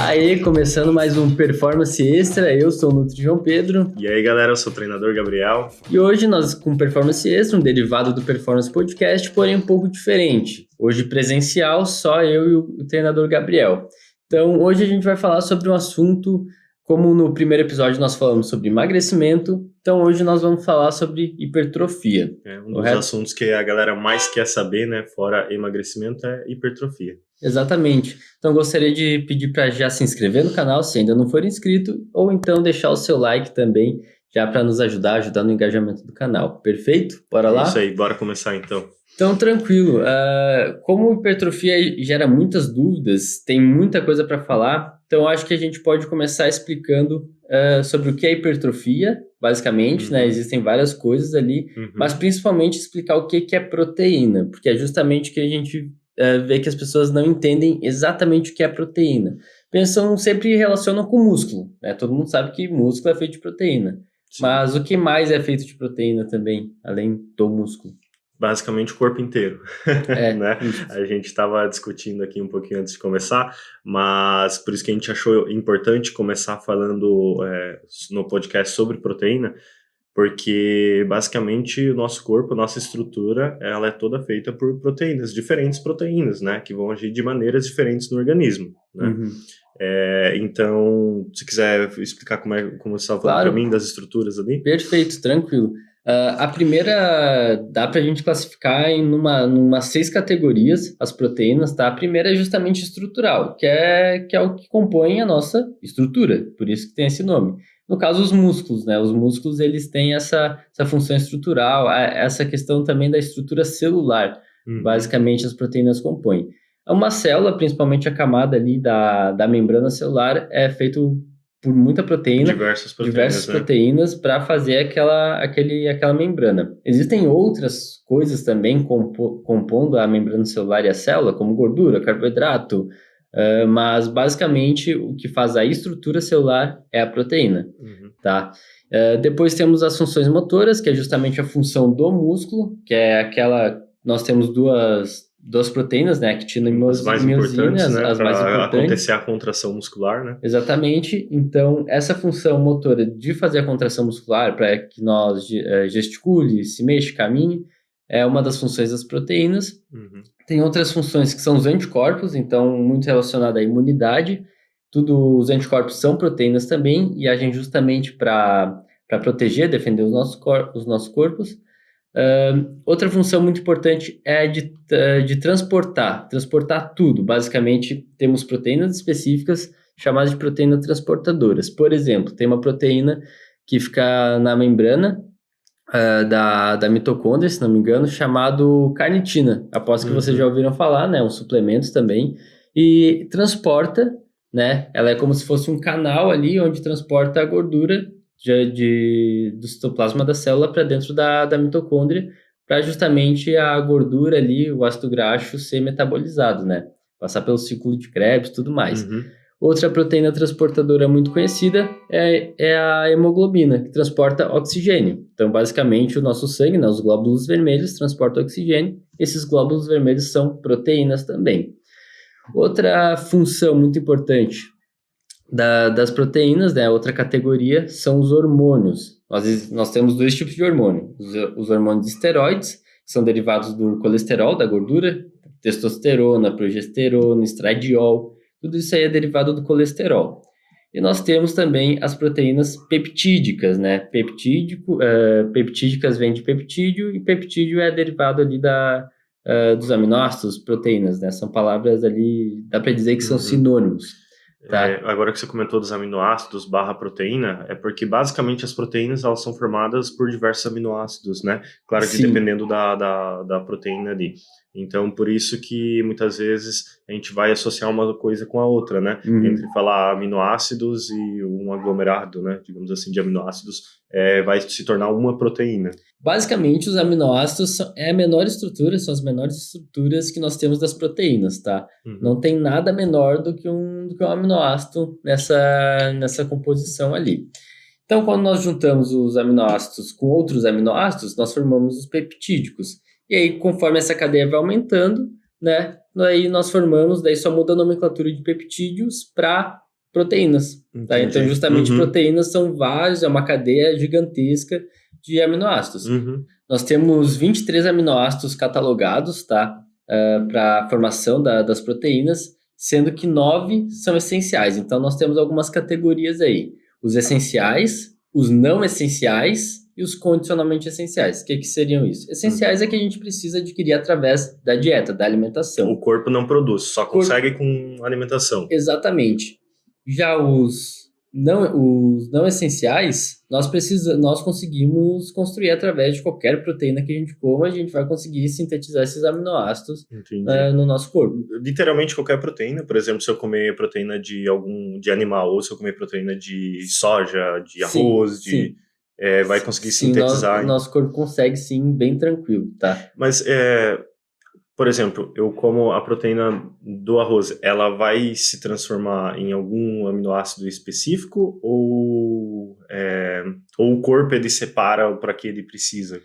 Aí, começando mais um Performance Extra, eu sou o Nutri João Pedro. E aí, galera, eu sou o treinador Gabriel. E hoje nós com Performance Extra, um derivado do Performance Podcast, porém um pouco diferente. Hoje presencial, só eu e o treinador Gabriel. Então, hoje a gente vai falar sobre um assunto, como no primeiro episódio nós falamos sobre emagrecimento, então hoje nós vamos falar sobre hipertrofia. Um dos assuntos que a galera mais quer saber, né, fora emagrecimento, é hipertrofia. Exatamente. Então gostaria de pedir para já se inscrever no canal se ainda não for inscrito, ou então deixar o seu like também, já para nos ajudar no engajamento do canal. Perfeito? Bora lá? Isso aí, bora começar então. Então, tranquilo. Como hipertrofia gera muitas dúvidas, tem muita coisa para falar, então acho que a gente pode começar explicando sobre o que é hipertrofia, basicamente, né? Existem várias coisas ali, mas principalmente explicar o que é proteína, porque é justamente o que a gente vê que as pessoas não entendem exatamente o que é proteína. Sempre relacionam com músculo, né? Todo mundo sabe que músculo é feito de proteína. Sim. Mas o que mais é feito de proteína também, além do músculo? Basicamente o corpo inteiro, né? A gente estava discutindo aqui um pouquinho antes de começar, mas por isso que a gente achou importante começar falando no podcast sobre proteína, porque basicamente o nosso corpo, a nossa estrutura, ela é toda feita por proteínas, diferentes proteínas, né? Que vão agir de maneiras diferentes no organismo, né? Então, se quiser explicar como você estava falando para mim das estruturas ali. Perfeito, tranquilo. A primeira dá para a gente classificar em numa 6 categorias as proteínas, tá? A primeira é justamente estrutural, que é o que compõe a nossa estrutura, por isso que tem esse nome. No caso, os músculos, né? Os músculos, eles têm essa função estrutural, essa questão também da estrutura celular. Basicamente, as proteínas compõem. Uma célula, principalmente a camada ali da membrana celular, é feito por muita proteína, diversas proteínas para fazer aquela membrana. Existem outras coisas também compondo a membrana celular e a célula, como gordura, carboidrato, mas basicamente o que faz a estrutura celular é a proteína, tá? Depois temos as funções motoras, que é justamente a função do músculo, que é aquela... Nós temos duas proteínas, né? Actina e miosina, as mais importantes, né? As mais importantes. Acontecer a contração muscular, né? Exatamente. Então, essa função motora de fazer a contração muscular para que nós gesticule, se mexa, caminhe, é uma das funções das proteínas. Tem outras funções que são os anticorpos, então, muito relacionada à imunidade. Os anticorpos são proteínas também e agem justamente para proteger, defender os nossos corpos. Outra função muito importante é de transportar tudo. Basicamente, temos proteínas específicas chamadas de proteínas transportadoras. Por exemplo, tem uma proteína que fica na membrana da mitocôndria, se não me engano, chamado carnitina. Aposto que vocês já ouviram falar, né? Um suplemento também. E transporta, né? Ela é como se fosse um canal ali onde transporta a gordura do citoplasma da célula para dentro da mitocôndria, para justamente a gordura ali, o ácido graxo, ser metabolizado, né? Passar pelo ciclo de Krebs e tudo mais. Outra proteína transportadora muito conhecida é a hemoglobina, que transporta oxigênio. Então, basicamente, o nosso sangue, né, os glóbulos vermelhos, transportam oxigênio. Esses glóbulos vermelhos são proteínas também. Outra função muito importante das proteínas, né, outra categoria, são os hormônios. Nós temos 2 tipos de hormônio. Os hormônios esteroides, que são derivados do colesterol, da gordura, testosterona, progesterona, estradiol, tudo isso aí é derivado do colesterol. E nós temos também as proteínas peptídicas, né? Peptídicas vem de peptídeo, e peptídeo é derivado ali dos aminoácidos, proteínas, né? São palavras ali, dá para dizer que são sinônimos. Tá. Agora que você comentou dos aminoácidos / proteína, é porque basicamente as proteínas elas são formadas por diversos aminoácidos, né? Claro que dependendo da proteína ali. Então, por isso que muitas vezes a gente vai associar uma coisa com a outra, né? Entre falar aminoácidos e um aglomerado, né? Digamos assim, de aminoácidos, vai se tornar uma proteína. Basicamente, os aminoácidos são as menores estruturas que nós temos das proteínas, tá? Não tem nada menor do que um aminoácido nessa composição ali. Então, quando nós juntamos os aminoácidos com outros aminoácidos, nós formamos os peptídicos. E aí, conforme essa cadeia vai aumentando, né? Aí nós formamos, daí só muda a nomenclatura de peptídeos para proteínas. Tá? Então, justamente, proteínas são vários, é uma cadeia gigantesca de aminoácidos. Nós temos 23 aminoácidos catalogados, tá? Para a formação das proteínas, sendo que 9 são essenciais. Então, nós temos algumas categorias aí. Os essenciais, os não essenciais e os condicionalmente essenciais. O que seriam isso? Essenciais é que a gente precisa adquirir através da dieta, da alimentação. O corpo não produz, só consegue com alimentação. Exatamente. Já os não essenciais, nós conseguimos construir através de qualquer proteína que a gente coma, a gente vai conseguir sintetizar esses aminoácidos no nosso corpo. Literalmente qualquer proteína, por exemplo, se eu comer proteína de animal, ou se eu comer proteína de soja, de arroz, vai conseguir sintetizar. Nosso corpo consegue sim, bem tranquilo, tá? Mas, por exemplo, eu como a proteína do arroz, ela vai se transformar em algum aminoácido específico ou o corpo ele separa para que ele precisa?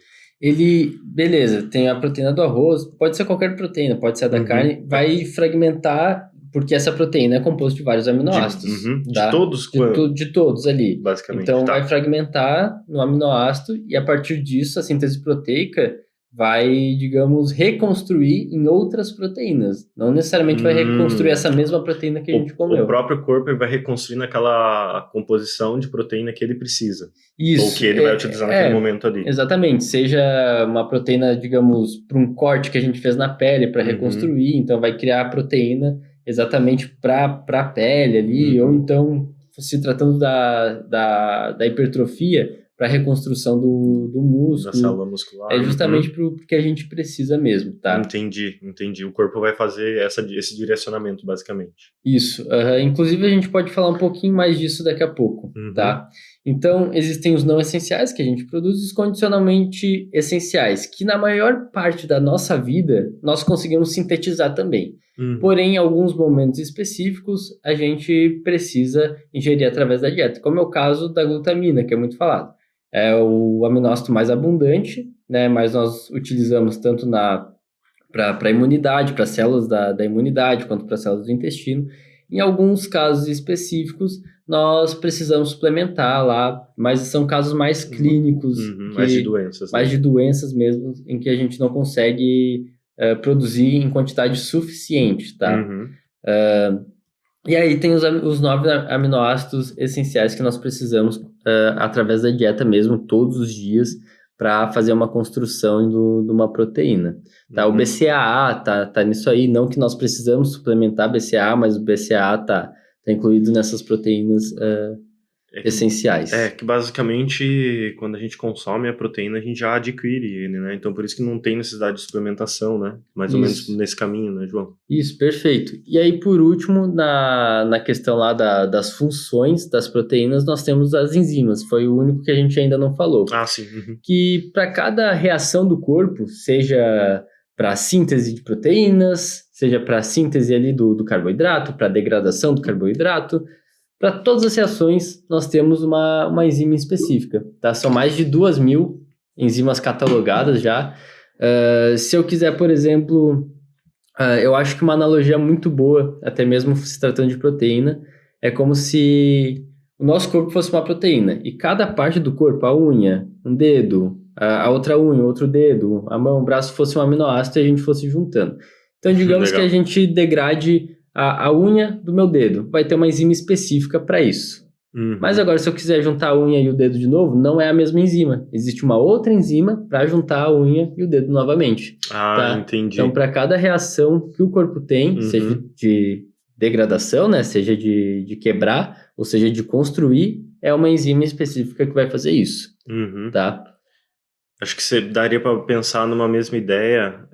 Beleza, tem a proteína do arroz, pode ser qualquer proteína, pode ser a da carne, vai fragmentar, porque essa proteína é composta de vários aminoácidos. Tá? De todos? De todos ali. Basicamente. Então, vai fragmentar no aminoácido e a partir disso, a síntese proteica vai, digamos, reconstruir em outras proteínas. Não necessariamente vai reconstruir essa mesma proteína que a gente comeu. O próprio corpo vai reconstruir naquela composição de proteína que ele precisa. Isso. Ou que ele vai utilizar naquele momento ali. Exatamente. Seja uma proteína, digamos, para um corte que a gente fez na pele para reconstruir, então vai criar a proteína exatamente para a pele ali, ou então, se tratando da hipertrofia, para a reconstrução do músculo. Da célula muscular. É justamente porque a gente precisa mesmo, tá? Entendi. O corpo vai fazer esse direcionamento, basicamente. Isso. Inclusive, a gente pode falar um pouquinho mais disso daqui a pouco, tá? Então, existem os não essenciais que a gente produz e os condicionalmente essenciais, que na maior parte da nossa vida, nós conseguimos sintetizar também. Porém, em alguns momentos específicos, a gente precisa ingerir através da dieta, como é o caso da glutamina, que é muito falado. É o aminoácido mais abundante, né? Mas nós utilizamos tanto para a imunidade, para as células da imunidade, quanto para as células do intestino. Em alguns casos específicos, nós precisamos suplementar lá, mas são casos mais clínicos. Mais de doenças. Mais de doenças mesmo, em que a gente não consegue produzir em quantidade suficiente, tá? E aí tem os 9 aminoácidos essenciais que nós precisamos através da dieta mesmo, todos os dias, para fazer uma construção de uma proteína. Tá? O BCAA tá nisso aí, não que nós precisamos suplementar BCAA, mas o BCAA tá incluído nessas proteínas essenciais. Que basicamente, quando a gente consome a proteína, a gente já adquire ele, né? Então, por isso que não tem necessidade de suplementação, né? Mais ou menos nesse caminho, né, João? Isso, perfeito. E aí, por último, na questão lá das funções das proteínas, nós temos as enzimas. Foi o único que a gente ainda não falou. Ah, sim. Que para cada reação do corpo, seja para a síntese de proteínas, seja para a síntese ali do carboidrato, para a degradação do carboidrato, para todas as reações, nós temos uma enzima específica, tá? São mais de 2.000 enzimas catalogadas já. Se eu quiser, por exemplo, eu acho que uma analogia muito boa, até mesmo se tratando de proteína, é como se o nosso corpo fosse uma proteína, e cada parte do corpo, a unha, um dedo, a outra unha, outro dedo, a mão, o braço, fosse um aminoácido e a gente fosse juntando. Então, digamos que a gente degrade a unha do meu dedo, vai ter uma enzima específica para isso. Mas agora, se eu quiser juntar a unha e o dedo de novo, não é a mesma enzima. Existe uma outra enzima para juntar a unha e o dedo novamente. Tá? Entendi. Então, para cada reação que o corpo tem, seja de degradação, né, seja de quebrar, ou seja de construir, é uma enzima específica que vai fazer isso. Tá? Acho que você daria para pensar numa mesma ideia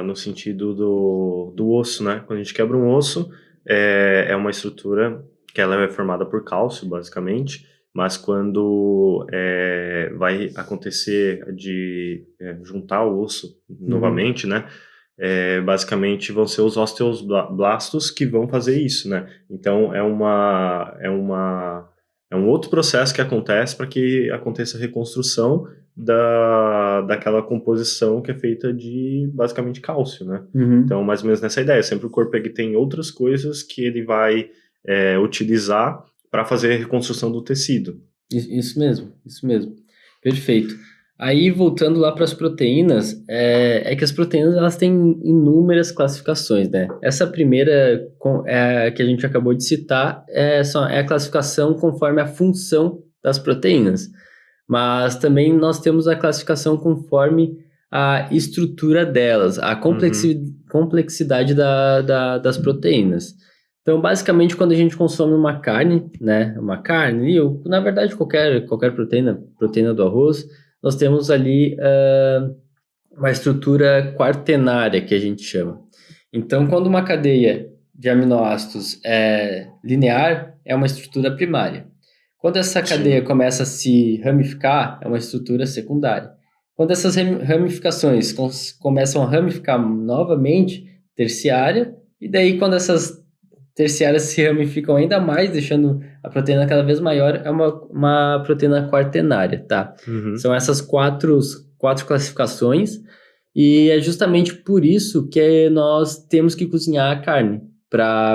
no sentido do osso, né? Quando a gente quebra um osso, é uma estrutura que ela é formada por cálcio, basicamente, mas quando vai acontecer de juntar o osso novamente, né? Basicamente vão ser os osteoblastos que vão fazer isso, né? Então é um outro processo que acontece para que aconteça a reconstrução daquela composição que é feita de basicamente cálcio, né? Então, mais ou menos nessa ideia, sempre o corpo tem outras coisas que ele vai utilizar para fazer a reconstrução do tecido. Isso mesmo. Perfeito. Aí, voltando lá para as proteínas, é que as proteínas elas têm inúmeras classificações, né? Essa primeira que a gente acabou de citar é a classificação conforme a função das proteínas. Mas também nós temos a classificação conforme a estrutura delas, a complexidade das proteínas. Então, basicamente, quando a gente consome uma carne, né? Uma carne, ou na verdade qualquer proteína do arroz, nós temos ali uma estrutura quaternária, que a gente chama. Então, quando uma cadeia de aminoácidos é linear, é uma estrutura primária. Quando essa cadeia começa a se ramificar, é uma estrutura secundária. Quando essas ramificações começam a ramificar novamente, terciária, e daí quando essas terciárias se ramificam ainda mais, deixando a proteína cada vez maior, é uma proteína quaternária, tá? São essas quatro classificações, e é justamente por isso que nós temos que cozinhar a carne,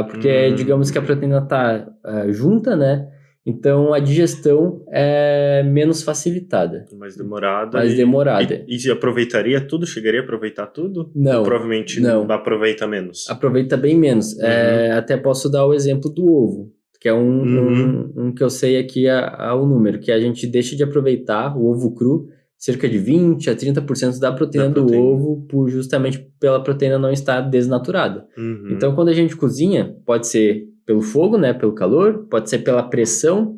porque digamos que a proteína está junta, né? Então, a digestão é menos facilitada. Mais demorada. E aproveitaria tudo? Chegaria a aproveitar tudo? Não. Ou provavelmente não aproveita menos? Aproveita bem menos. Até posso dar o exemplo do ovo, que é um que eu sei aqui o número, que a gente deixa de aproveitar o ovo cru, cerca de 20% a 30% da proteína do ovo, justamente pela proteína não estar desnaturada. Então, quando a gente cozinha, pode ser pelo fogo, né, pelo calor, pode ser pela pressão,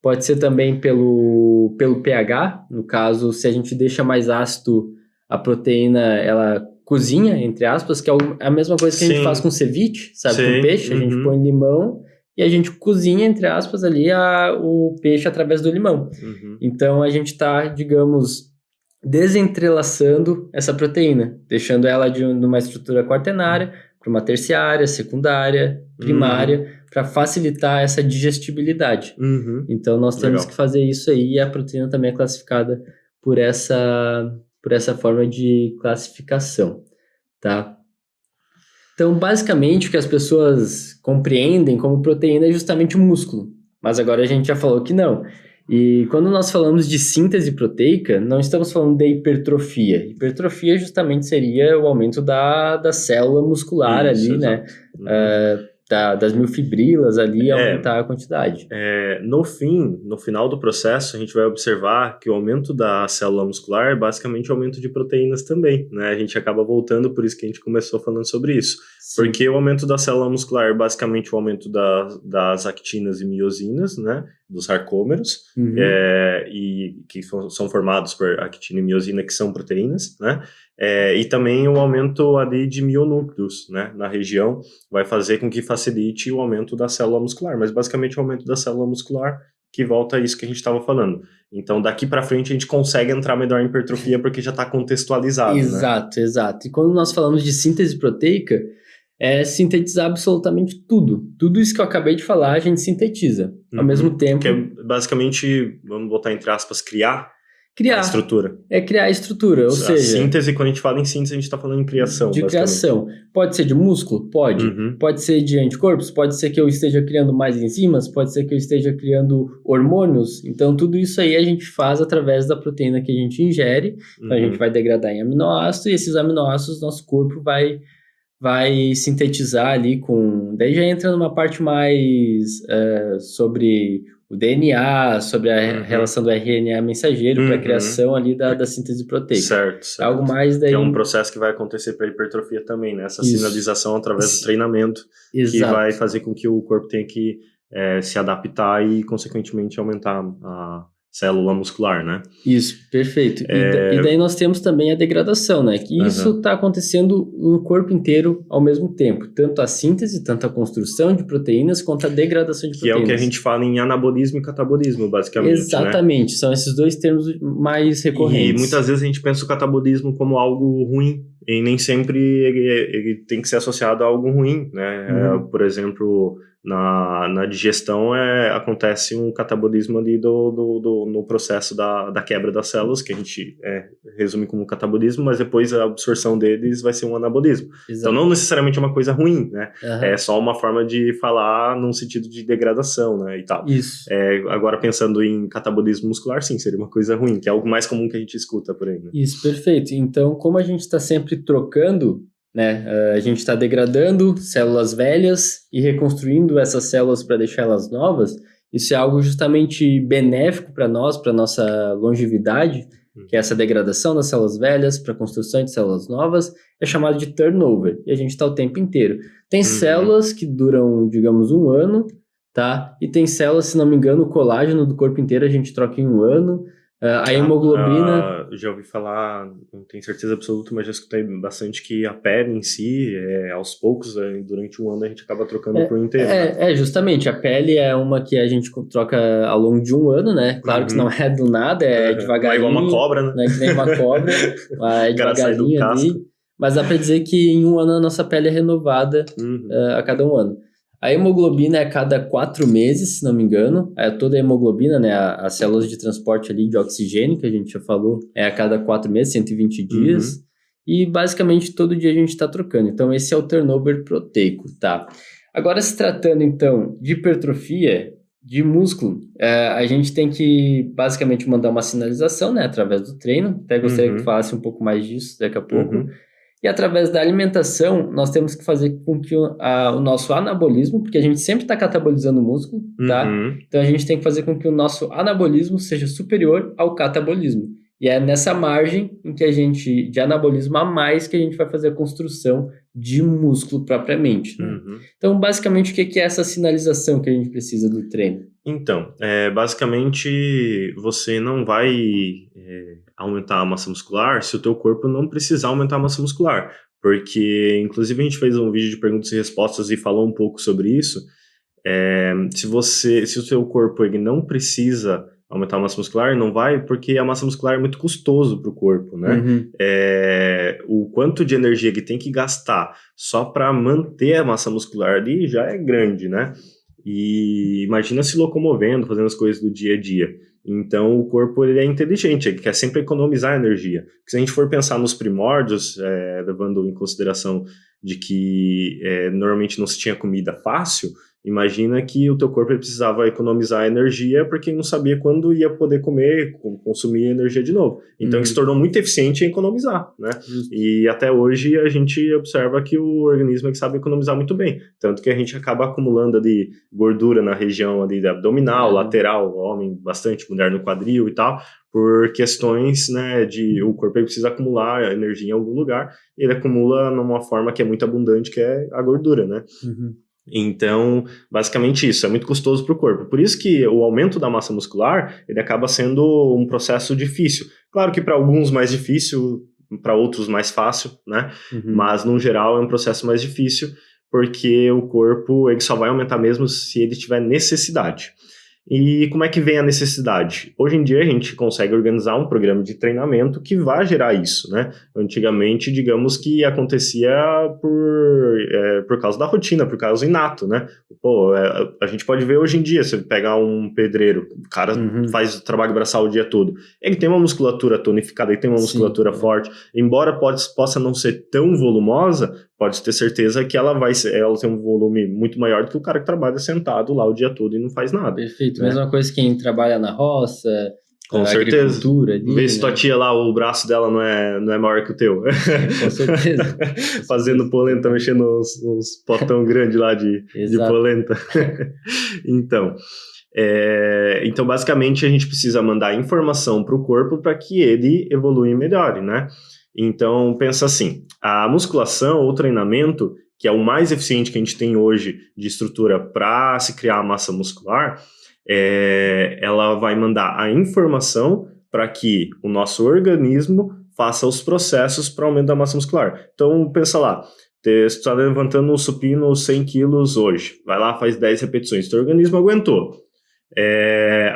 pode ser também pelo pH, no caso, se a gente deixa mais ácido, a proteína, ela cozinha, entre aspas, que é a mesma coisa que a gente faz com ceviche, sabe, com peixe, a gente põe limão e a gente cozinha, entre aspas, ali o peixe através do limão. Então, a gente está, digamos, desentrelaçando essa proteína, deixando ela numa estrutura quaternária para uma terciária, secundária, primária, para facilitar essa digestibilidade. Então, nós temos que fazer isso aí, e a proteína também é classificada por essa forma de classificação, tá? Então, basicamente, o que as pessoas compreendem como proteína é justamente o músculo, mas agora a gente já falou que não. E quando nós falamos de síntese proteica, não estamos falando de hipertrofia. Hipertrofia justamente seria o aumento da célula muscular ali, né? Das miofibrilas ali, aumentar a quantidade. No final do processo, a gente vai observar que o aumento da célula muscular é basicamente o aumento de proteínas também, né? A gente acaba voltando, por isso que a gente começou falando sobre isso. Sim. Porque o aumento da célula muscular é basicamente o aumento das actinas e miosinas, né? Dos sarcômeros, e que são formados por actina e miosina, que são proteínas, né? E também o aumento ali de mionúcleos, né, na região, vai fazer com que facilite o aumento da célula muscular, mas basicamente o aumento da célula muscular que volta a isso que a gente estava falando. Então, daqui para frente, a gente consegue entrar melhor em hipertrofia porque já está contextualizado, Exato. E quando nós falamos de síntese proteica, é sintetizar absolutamente tudo. Tudo isso que eu acabei de falar, a gente sintetiza. Ao mesmo tempo... Que é basicamente, vamos botar entre aspas, criar a estrutura. É criar a estrutura, ou seja... síntese, quando a gente fala em síntese, a gente está falando em criação. De criação. Pode ser de músculo? Pode. Pode ser de anticorpos? Pode ser que eu esteja criando mais enzimas? Pode ser que eu esteja criando hormônios? Então, tudo isso aí a gente faz através da proteína que a gente ingere. Então, a gente vai degradar em aminoácidos, e esses aminoácidos nosso corpo vai sintetizar ali com... Daí já entra numa parte mais sobre o DNA, sobre a relação do RNA mensageiro para a criação ali da síntese proteica. Certo. Algo mais daí... Que é um processo que vai acontecer para a hipertrofia também, né? Essa sinalização através do treinamento, que vai fazer com que o corpo tenha que se adaptar e, consequentemente, aumentar a célula muscular, né? Isso, perfeito. E daí nós temos também a degradação, né? Que isso está acontecendo no corpo inteiro ao mesmo tempo. Tanto a síntese, tanto a construção de proteínas, quanto a degradação de proteínas. Que é o que a gente fala em anabolismo e catabolismo, basicamente. Exatamente, né? São esses dois termos mais recorrentes. E muitas vezes a gente pensa o catabolismo como algo ruim, e nem sempre ele tem que ser associado a algo ruim, né? Por exemplo... na digestão acontece um catabolismo ali no processo da quebra das células, que a gente resume como catabolismo, mas depois a absorção deles vai ser um anabolismo. Exato. Então não necessariamente é uma coisa ruim, né? É só uma forma de falar num sentido de degradação, né, e tal. Isso. Agora pensando em catabolismo muscular, sim, seria uma coisa ruim, que é algo mais comum que a gente escuta por aí, né? Isso, perfeito. Então, como a gente está sempre trocando, né, a gente está degradando células velhas e reconstruindo essas células para deixá-las novas, isso é algo justamente benéfico para nós, para nossa longevidade, que é essa degradação das células velhas para a construção de células novas, é chamado de turnover, e a gente está o tempo inteiro. Tem células que duram, digamos, 1 ano, tá? E tem células, se não me engano, o colágeno do corpo inteiro a gente troca em 1 ano. A hemoglobina... já ouvi falar, não tenho certeza absoluta, mas já escutei bastante que a pele em si, aos poucos, durante 1 ano a gente acaba trocando por inteiro. Justamente, a pele é uma que a gente troca ao longo de 1 ano, né? Claro que não é do nada, devagarinho. Não é igual uma cobra, né? Não é que nem uma cobra, é devagarinho ali. Mas dá pra dizer que em 1 ano a nossa pele é renovada a cada 1 ano. A hemoglobina é a cada 4 meses, se não me engano. Toda a hemoglobina, né, as células de transporte ali de oxigênio, que a gente já falou, é a cada 4 meses, 120 dias. E basicamente todo dia a gente está trocando. Então esse é o turnover proteico, tá? Agora se tratando então de hipertrofia de músculo, a gente tem que basicamente mandar uma sinalização, né, através do treino. Até gostaria que tu falasse um pouco mais disso daqui a pouco. E através da alimentação, nós temos que fazer com que o nosso anabolismo, porque a gente sempre está catabolizando o músculo, tá? Então a gente tem que fazer com que o nosso anabolismo seja superior ao catabolismo. E é nessa margem em que de anabolismo a mais que a gente vai fazer a construção de músculo propriamente, né? Então, basicamente, o que é essa sinalização que a gente precisa do treino? Então, basicamente, você não vai aumentar a massa muscular se o teu corpo não precisar aumentar a massa muscular. Porque, inclusive, a gente fez um vídeo de perguntas e respostas e falou um pouco sobre isso. Se o seu corpo ele não precisa aumentar a massa muscular, não vai, porque a massa muscular é muito custoso para o corpo, né? O quanto de energia que tem que gastar só para manter a massa muscular ali já é grande, né? E imagina se locomovendo, fazendo as coisas do dia a dia. Então o corpo ele é inteligente, ele quer sempre economizar energia. Porque se a gente for pensar nos primórdios, levando em consideração de que normalmente não se tinha comida fácil, imagina que o teu corpo precisava economizar energia porque não sabia quando ia poder comer, consumir energia de novo. Então ele se tornou muito eficiente em economizar, né? E até hoje a gente observa que o organismo ele sabe economizar muito bem. Tanto que a gente acaba acumulando ali gordura na região ali abdominal, lateral, homem bastante, mulher no quadril e tal, por questões, né, o corpo ele precisa acumular energia em algum lugar, e ele acumula numa forma que é muito abundante, que é a gordura, né? Então, basicamente isso, é muito custoso para o corpo. Por isso que o aumento da massa muscular, ele acaba sendo um processo difícil. Claro que para alguns mais difícil, para outros mais fácil, né? Mas, no geral, é um processo mais difícil, porque o corpo ele só vai aumentar mesmo se ele tiver necessidade. E como é que vem a necessidade? Hoje em dia a gente consegue organizar um programa de treinamento que vai gerar isso, né? Antigamente, digamos que acontecia por causa da rotina, por causa inato, né? A gente pode ver hoje em dia, se pegar um pedreiro, o cara faz o trabalho braçal o dia todo, ele tem uma musculatura tonificada, ele tem uma musculatura forte, embora possa não ser tão volumosa, pode ter certeza que ela tem um volume muito maior do que o cara que trabalha sentado lá o dia todo e não faz nada. Perfeito, né? Mesma coisa que quem trabalha na roça, com certeza. Agricultura. Ali, vê se tua tia lá, o braço dela não é maior que o teu. Com certeza. Fazendo polenta, mexendo uns potão grandes lá de polenta. Então, basicamente, a gente precisa mandar informação para o corpo para que ele evolua e melhore, né? Então, pensa assim, a musculação ou treinamento, que é o mais eficiente que a gente tem hoje de estrutura para se criar massa muscular, ela vai mandar a informação para que o nosso organismo faça os processos para aumento da massa muscular. Então, pensa lá, você está levantando um supino 100 quilos hoje, vai lá, faz 10 repetições, seu organismo aguentou.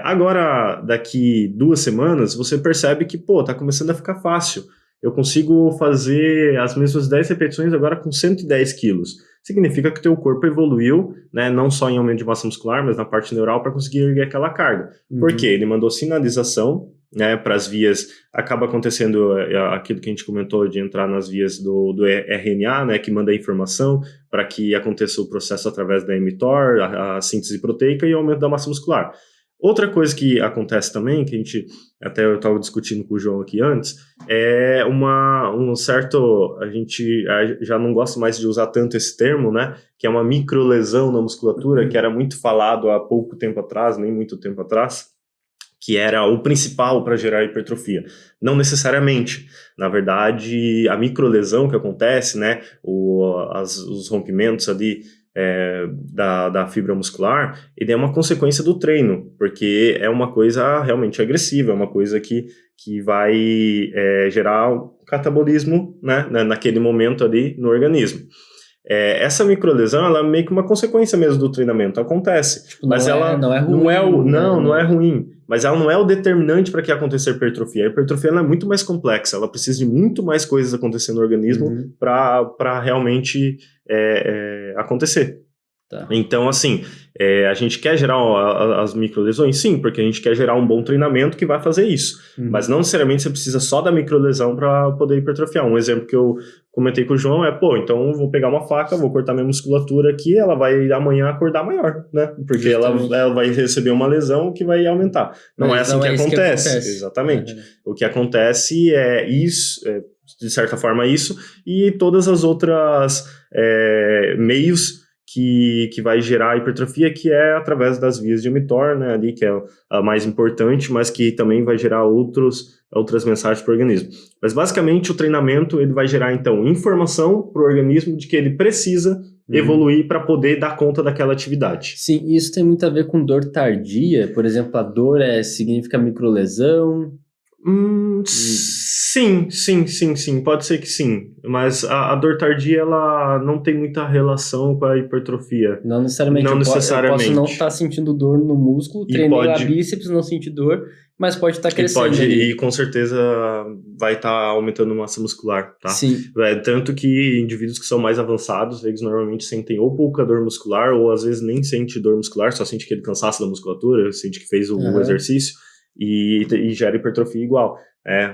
Agora, daqui 2 semanas, você percebe que, tá começando a ficar fácil. Eu consigo fazer as mesmas 10 repetições agora com 110 quilos. significa que o teu corpo evoluiu, né, não só em aumento de massa muscular, mas na parte neural para conseguir erguer aquela carga. Por quê? Ele mandou sinalização, né, para as vias, acaba acontecendo aquilo que a gente comentou de entrar nas vias do RNA, né, que manda a informação para que aconteça o processo através da mTOR, a síntese proteica e o aumento da massa muscular. Outra coisa que acontece também, que até eu estava discutindo com o João aqui antes, é um certo, a gente já não gosta mais de usar tanto esse termo, né, que é uma microlesão na musculatura, que era muito falado há pouco tempo atrás, nem muito tempo atrás, que era o principal para gerar hipertrofia. Não necessariamente. Na verdade, a microlesão que acontece, né, os rompimentos ali, da fibra muscular, ele é uma consequência do treino, porque é uma coisa realmente agressiva, é uma coisa que vai gerar um catabolismo, né, naquele momento ali no organismo. Essa microlesão, ela é meio que uma consequência mesmo do treinamento, acontece. Tipo, mas ela não é ruim. Não é ruim, mas ela não é o determinante para que aconteça a hipertrofia. A hipertrofia ela é muito mais complexa, ela precisa de muito mais coisas acontecendo no organismo para realmente acontecer. Tá. Então, assim, a gente quer gerar as microlesões? Sim, porque a gente quer gerar um bom treinamento que vai fazer isso. Mas não necessariamente você precisa só da microlesão para poder hipertrofiar. Um exemplo que eu comentei com o João então eu vou pegar uma faca, vou cortar minha musculatura aqui, ela vai amanhã acordar maior, né? Porque ela vai receber uma lesão que vai aumentar. Não é assim que acontece. Exatamente. O que acontece é isso, de certa forma isso, e todas as outras meios que vai gerar hipertrofia, que é através das vias de mTOR, né, ali, que é a mais importante, mas que também vai gerar outras mensagens para o organismo. Mas, basicamente, o treinamento ele vai gerar, então, informação para o organismo de que ele precisa evoluir para poder dar conta daquela atividade. Sim, isso tem muito a ver com dor tardia. Por exemplo, a dor significa microlesão? Sim, pode ser que sim, mas a dor tardia ela não tem muita relação com a hipertrofia. Não necessariamente. Eu posso não estar sentindo dor no músculo, treinei a bíceps, não sentir dor, mas pode estar crescendo. E com certeza vai estar aumentando massa muscular, tá? Sim. Tanto que indivíduos que são mais avançados, eles normalmente sentem ou pouca dor muscular, ou às vezes nem sente dor muscular, só sente aquele cansaço da musculatura, sente que fez o exercício. E gera hipertrofia igual.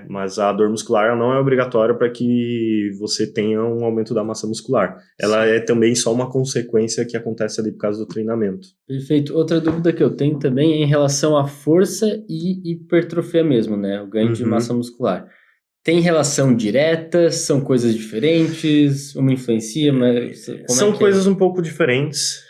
Mas a dor muscular ela não é obrigatória para que você tenha um aumento da massa muscular. Ela é também só uma consequência que acontece ali por causa do treinamento. Perfeito. Outra dúvida que eu tenho também é em relação à força e hipertrofia mesmo, né? O ganho de massa muscular. Tem relação direta? São coisas diferentes? Uma influencia? Mas são coisas um pouco diferentes.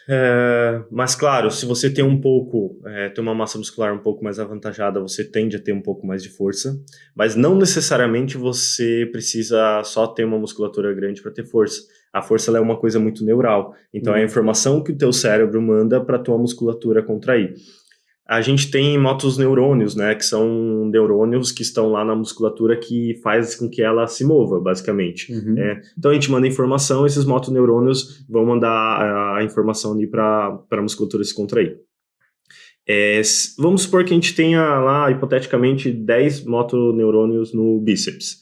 Mas, claro, se você tem tem uma massa muscular um pouco mais avantajada, você tende a ter um pouco mais de força. Mas não necessariamente você precisa só ter uma musculatura grande para ter força. A força ela é uma coisa muito neural. Então, é a informação que o teu cérebro manda para a tua musculatura contrair. A gente tem motoneurônios, né, que são neurônios que estão lá na musculatura que faz com que ela se mova, basicamente. Então a gente manda informação, esses motoneurônios vão mandar a informação ali para a musculatura se contrair. Vamos supor que a gente tenha lá, hipoteticamente, 10 motoneurônios no bíceps.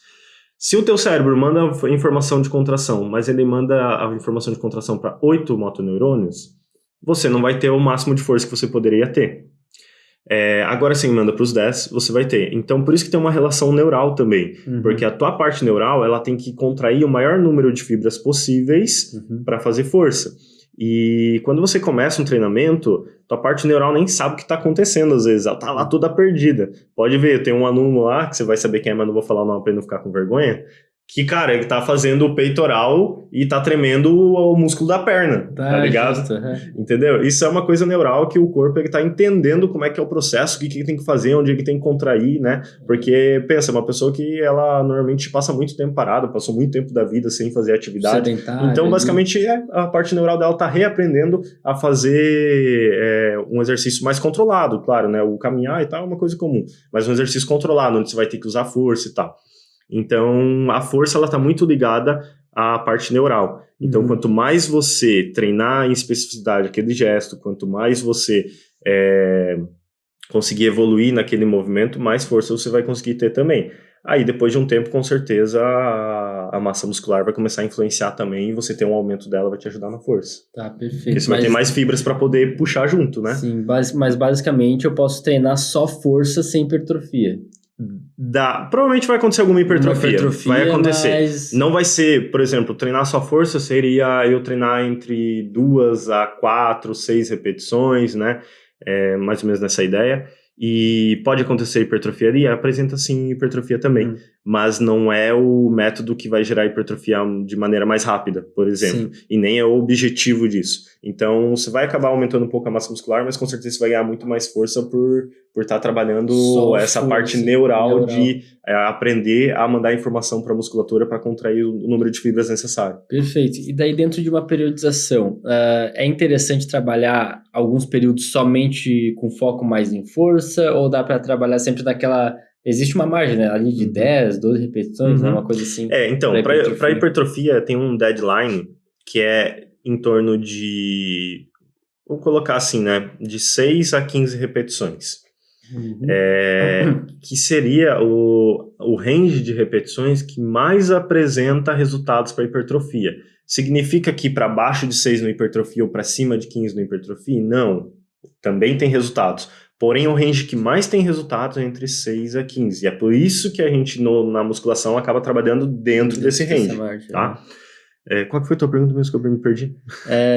Se o teu cérebro manda informação de contração, mas ele manda a informação de contração para 8 motoneurônios, você não vai ter o máximo de força que você poderia ter. Agora sim, manda para os 10, você vai ter. Então, por isso que tem uma relação neural também. Porque a tua parte neural, ela tem que contrair o maior número de fibras possíveis para fazer força. E quando você começa um treinamento, tua parte neural nem sabe o que está acontecendo às vezes. Ela tá lá toda perdida. Pode ver, tem um aluno lá, que você vai saber quem é, mas não vou falar o nome para ele não ficar com vergonha, que, cara, ele tá fazendo o peitoral e tá tremendo o músculo da perna, tá ligado? Justo, Entendeu? Isso é uma coisa neural que o corpo ele tá entendendo como é que é o processo, o que tem que fazer, onde ele tem que contrair, né? Porque, pensa, uma pessoa que ela normalmente passa muito tempo parada, passou muito tempo da vida sem fazer atividade. Então, basicamente, a parte neural dela tá reaprendendo a fazer um exercício mais controlado, claro, né? O caminhar e tal é uma coisa comum, mas um exercício controlado, onde você vai ter que usar força e tal. Então, a força ela está muito ligada à parte neural. Então, quanto mais você treinar em especificidade aquele gesto, quanto mais você conseguir evoluir naquele movimento, mais força você vai conseguir ter também. Aí, depois de um tempo, com certeza, a massa muscular vai começar a influenciar também, e você ter um aumento dela vai te ajudar na força. Tá, perfeito. Porque você vai ter mais fibras para poder puxar junto, né? Sim, mas basicamente eu posso treinar só força sem hipertrofia. Provavelmente vai acontecer alguma hipertrofia. Vai acontecer. Mas... Não vai ser, por exemplo, treinar só força seria eu treinar entre 2 a 4, 6 repetições, né? Mais ou menos nessa ideia. E pode acontecer hipertrofia ali? Apresenta sim hipertrofia também, mas não é o método que vai gerar hipertrofia de maneira mais rápida, por exemplo, e nem é o objetivo disso. Então, você vai acabar aumentando um pouco a massa muscular, mas com certeza você vai ganhar muito mais força por estar trabalhando essa parte neural de aprender a mandar informação para a musculatura para contrair o número de fibras necessário. Perfeito. E daí, dentro de uma periodização, é interessante trabalhar alguns períodos somente com foco mais em força, ou dá para trabalhar sempre naquela... Existe uma margem, né? Ali de 10, 12 repetições, né? Uma coisa assim. Então, para hipertrofia tem um deadline que é em torno de... Vou colocar assim, né? De 6 a 15 repetições. Que seria o range de repetições que mais apresenta resultados para hipertrofia. Significa que para baixo de 6 no hipertrofia ou para cima de 15 no hipertrofia? Não. Também tem resultados. Porém, o range que mais tem resultados é entre 6 a 15. E é por isso que a gente, na musculação, acaba trabalhando dentro desse range. Tá? Qual que foi a tua pergunta mesmo que eu me perdi?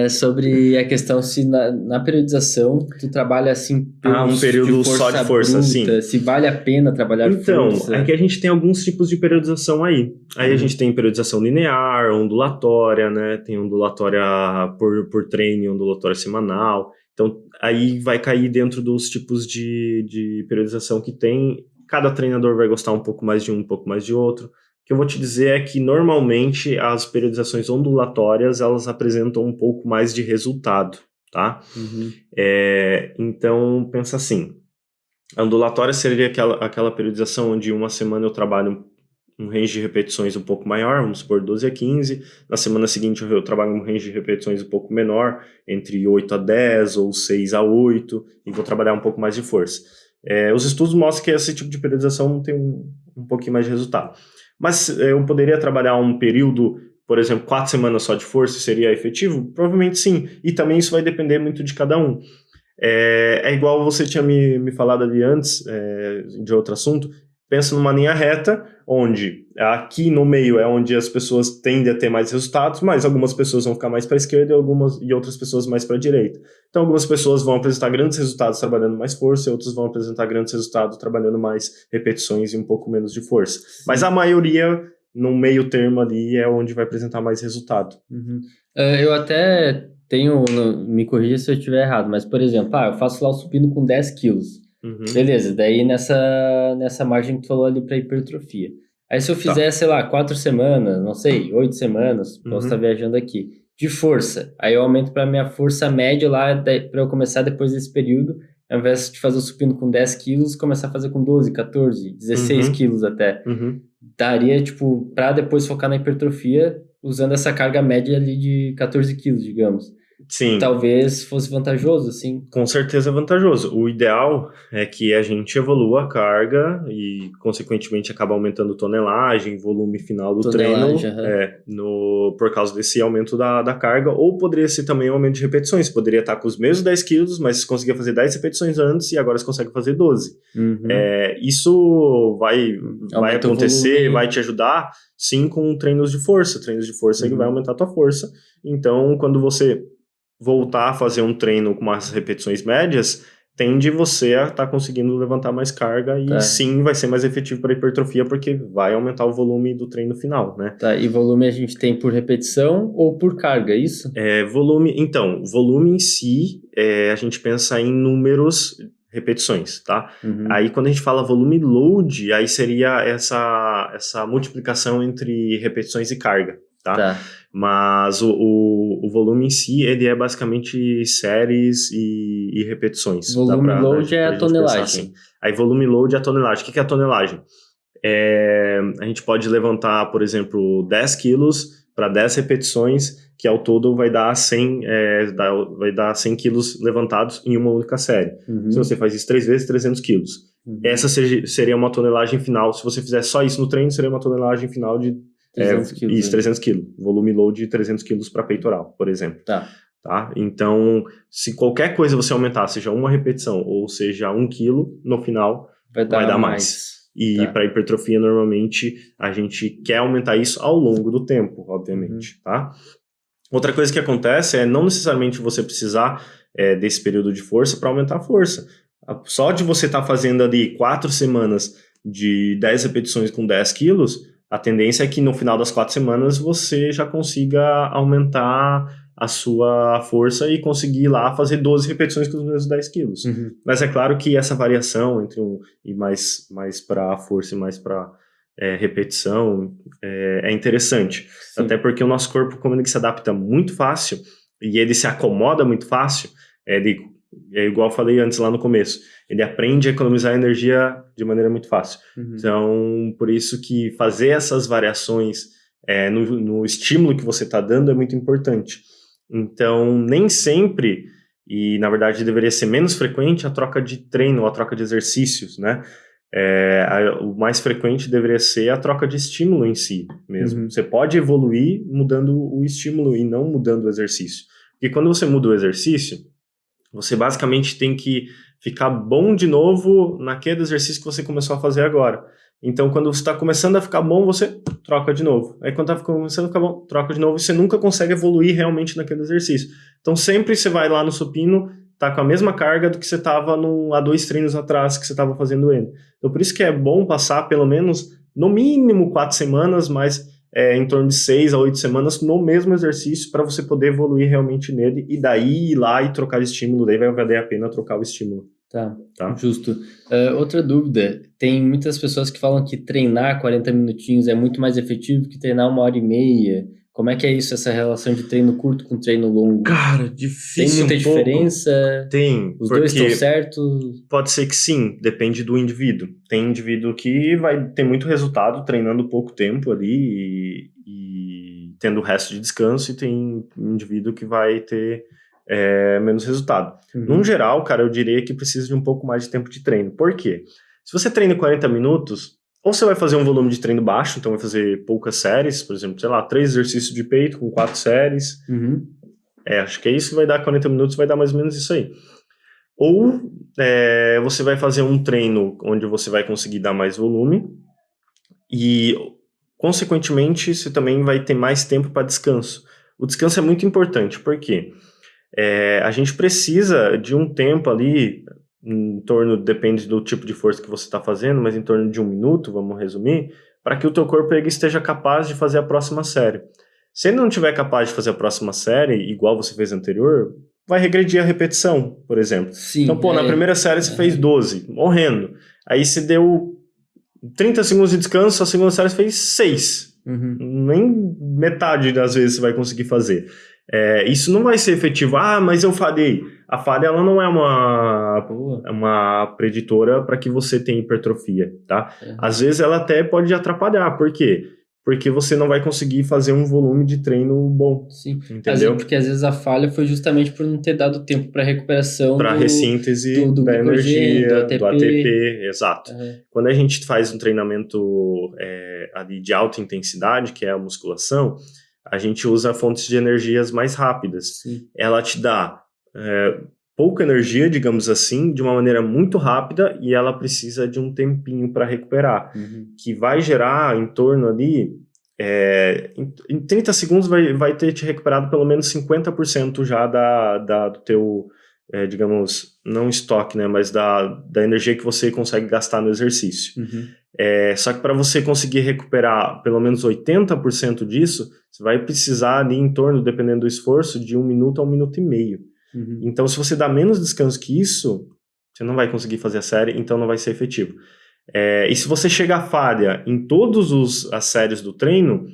Sobre a questão se na periodização tu trabalha assim um período só de força, bruta, sim. Se vale a pena trabalhar força. Então, é que a gente tem alguns tipos de periodização aí. Aí a gente tem periodização linear, ondulatória, né? Tem ondulatória por treino, ondulatória semanal. Então, aí vai cair dentro dos tipos de periodização que tem. Cada treinador vai gostar um pouco mais de um pouco mais de outro. O que eu vou te dizer é que, normalmente, as periodizações ondulatórias, elas apresentam um pouco mais de resultado, tá? Então, pensa assim. A ondulatória seria aquela periodização onde uma semana eu trabalho um range de repetições um pouco maior, vamos supor 12 a 15. Na semana seguinte eu trabalho um range de repetições um pouco menor, entre 8 a 10 ou 6 a 8, e vou trabalhar um pouco mais de força. Os estudos mostram que esse tipo de periodização tem um pouquinho mais de resultado. Mas eu poderia trabalhar um período, por exemplo, 4 semanas só de força, seria efetivo? Provavelmente sim. E também isso vai depender muito de cada um. É igual você tinha me falado ali antes, de outro assunto. Pensa numa linha reta, onde aqui no meio é onde as pessoas tendem a ter mais resultados, mas algumas pessoas vão ficar mais para a esquerda e outras pessoas mais para a direita. Então, algumas pessoas vão apresentar grandes resultados trabalhando mais força, e outras vão apresentar grandes resultados trabalhando mais repetições e um pouco menos de força. Mas a maioria, no meio termo ali, é onde vai apresentar mais resultado. Eu até me corrija se eu estiver errado, mas, por exemplo, eu faço lá o supino com 10 quilos. Beleza, daí nessa margem que tu falou ali para hipertrofia. Aí se eu fizer, sei lá, 4 semanas, não sei, 8 semanas, posso estar viajando aqui, de força, aí eu aumento para minha força média lá, para eu começar depois desse período, ao invés de fazer o supino com 10 quilos, começar a fazer com 12, 14, 16 quilos até. Daria, tipo, para depois focar na hipertrofia, usando essa carga média ali de 14 quilos, digamos. Sim. Talvez fosse vantajoso, assim. Com certeza é vantajoso. O ideal é que a gente evolua a carga e, consequentemente, acaba aumentando tonelagem, volume final do treino, por causa desse aumento da carga, ou poderia ser também um aumento de repetições. Poderia estar com os mesmos 10 quilos, mas você conseguia fazer 10 repetições antes e agora você consegue fazer 12. Isso vai acontecer, vai te ajudar, sim, com treinos de força. Treinos de força que vai aumentar a tua força. Então, quando você voltar a fazer um treino com umas repetições médias, tende você a estar conseguindo levantar mais carga e sim vai ser mais efetivo para a hipertrofia porque vai aumentar o volume do treino final, né? E volume a gente tem por repetição ou por carga, é isso? Volume em si, a gente pensa em números repetições, tá? Aí quando a gente fala volume load, aí seria essa multiplicação entre repetições e carga, tá? Mas o volume em si, ele é basicamente séries e repetições. Volume load é a tonelagem. Assim. Aí volume load é a tonelagem. O que é a tonelagem? A gente pode levantar, por exemplo, 10 quilos para 10 repetições, que ao todo vai dar 100 quilos levantados em uma única série. Se você faz isso 3 vezes, 300 quilos. Essa seria uma tonelagem final. Se você fizer só isso no treino, seria uma tonelagem final de 300 quilos. Isso, 300 quilos. Volume load de 300 quilos para peitoral, por exemplo. Tá. Então, se qualquer coisa você aumentar, seja uma repetição ou seja 1 quilo, no final vai dar mais. E para hipertrofia, normalmente, a gente quer aumentar isso ao longo do tempo, obviamente, tá? Outra coisa que acontece é não necessariamente você precisar desse período de força para aumentar a força. Só de você estar fazendo ali 4 semanas de 10 repetições com 10 quilos, a tendência é que no final das 4 semanas você já consiga aumentar a sua força e conseguir ir lá fazer 12 repetições com os mesmos 10 quilos. Mas é claro que essa variação entre e mais para força e mais para repetição é interessante. Sim. Até porque o nosso corpo, como ele se adapta muito fácil e ele se acomoda muito fácil, é igual eu falei antes lá no começo, ele aprende a economizar energia de maneira muito fácil. Então, por isso que fazer essas variações no estímulo que você está dando é muito importante. Então, nem sempre, e na verdade deveria ser menos frequente, a troca de treino ou a troca de exercícios, né? O mais frequente deveria ser a troca de estímulo em si mesmo. Você pode evoluir mudando o estímulo e não mudando o exercício. Porque quando você muda o exercício, você basicamente tem que ficar bom de novo naquele exercício que você começou a fazer agora. Então, quando você está começando a ficar bom, você troca de novo. Aí, quando está começando a ficar bom, troca de novo. E você nunca consegue evoluir realmente naquele exercício. Então, sempre você vai lá no supino, tá com a mesma carga do que você estava há 2 treinos atrás que você estava fazendo ele. Então, por isso que é bom passar pelo menos, no mínimo, 4 semanas, mas em torno de 6 a 8 semanas no mesmo exercício para você poder evoluir realmente nele e daí ir lá e trocar de estímulo. Daí vai valer a pena trocar o estímulo. Tá. Justo. Outra dúvida, tem muitas pessoas que falam que treinar 40 minutinhos é muito mais efetivo que treinar 1h30. Como é que é isso, essa relação de treino curto com treino longo? Cara, difícil. Tem muita diferença? Tem. Os dois estão certos? Pode ser que sim, depende do indivíduo. Tem indivíduo que vai ter muito resultado treinando pouco tempo ali e tendo o resto de descanso, e tem indivíduo que vai ter menos resultado. No geral, cara, eu diria que precisa de um pouco mais de tempo de treino. Por quê? Se você treina 40 minutos, ou você vai fazer um volume de treino baixo, então vai fazer poucas séries, por exemplo, 3 exercícios de peito com 4 séries. Acho que é isso que vai dar 40 minutos, vai dar mais ou menos isso aí. Ou você vai fazer um treino onde você vai conseguir dar mais volume e, consequentemente, você também vai ter mais tempo para descanso. O descanso é muito importante, por quê? A gente precisa de um tempo ali, em torno, depende do tipo de força que você está fazendo, mas em torno de 1 minuto, vamos resumir, para que o teu corpo esteja capaz de fazer a próxima série. Se ele não estiver capaz de fazer a próxima série, igual você fez anterior, vai regredir a repetição, por exemplo. Sim, então, na primeira série você fez 12, morrendo. Aí você deu 30 segundos de descanso, a segunda série você fez 6. Nem metade das vezes você vai conseguir fazer. Isso não vai ser efetivo. Mas eu falhei. A falha, ela não é uma preditora para que você tenha hipertrofia, tá? Às vezes ela até pode atrapalhar. Por quê? Porque você não vai conseguir fazer um volume de treino bom. Sim, entendeu? Porque às vezes a falha foi justamente por não ter dado tempo para recuperação para ressíntese da energia, do ATP, exato. Quando a gente faz um treinamento ali de alta intensidade, que é a musculação, a gente usa fontes de energias mais rápidas. Sim. Ela te dá pouca energia, digamos assim, de uma maneira muito rápida, e ela precisa de um tempinho para recuperar, que vai gerar em torno ali, em 30 segundos vai ter te recuperado pelo menos 50% já do teu, digamos, não estoque, né, mas da energia que você consegue gastar no exercício. Só que para você conseguir recuperar pelo menos 80% disso, você vai precisar ali em torno, dependendo do esforço, de 1 minuto a 1 minuto e meio. Então, se você dá menos descanso que isso, você não vai conseguir fazer a série, então não vai ser efetivo. E se você chega à falha em todas as séries do treino,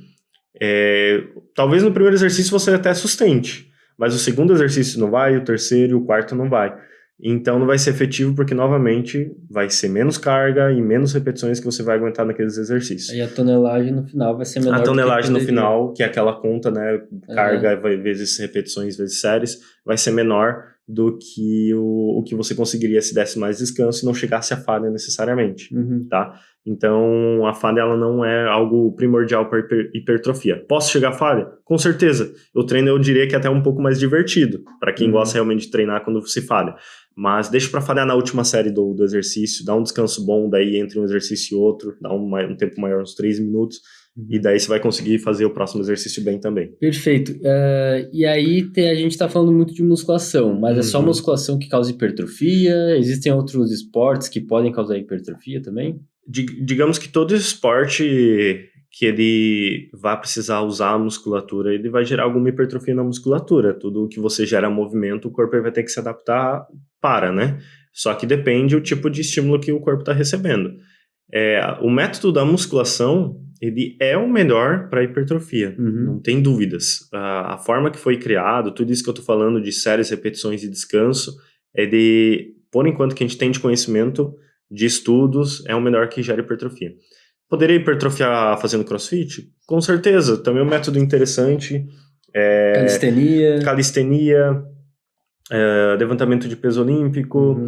talvez no primeiro exercício você até sustente, mas o segundo exercício não vai, o terceiro e o quarto não vai. Então não vai ser efetivo porque, novamente, vai ser menos carga e menos repetições que você vai aguentar naqueles exercícios. E a tonelagem no final vai ser menor. A tonelagem no final, que é aquela conta, né, carga vezes repetições vezes séries, vai ser menor do que o que você conseguiria se desse mais descanso e não chegasse à falha necessariamente, tá? Então, a falha ela não é algo primordial para hipertrofia. Posso chegar à falha? Com certeza. O treino eu diria que é até um pouco mais divertido, para quem gosta realmente de treinar quando se falha. Mas deixa para falhar na última série do exercício, dá um descanso bom daí entre um exercício e outro, dá um tempo maior, uns 3 minutos, e daí você vai conseguir fazer o próximo exercício bem também. Perfeito. E aí a gente está falando muito de musculação, mas é só musculação que causa hipertrofia? Existem outros esportes que podem causar hipertrofia também? Digamos que todo esporte que ele vai precisar usar a musculatura, ele vai gerar alguma hipertrofia na musculatura. Tudo que você gera movimento, o corpo vai ter que se adaptar para, né? Só que depende do tipo de estímulo que o corpo está recebendo. O método da musculação, ele é o melhor para hipertrofia, não tem dúvidas. A forma que foi criado, tudo isso que eu estou falando de séries, repetições e descanso, por enquanto que a gente tem de conhecimento, de estudos, é o melhor que gera hipertrofia. Poderia hipertrofiar fazendo crossfit? Com certeza, também é um método interessante. Calistenia, levantamento de peso olímpico.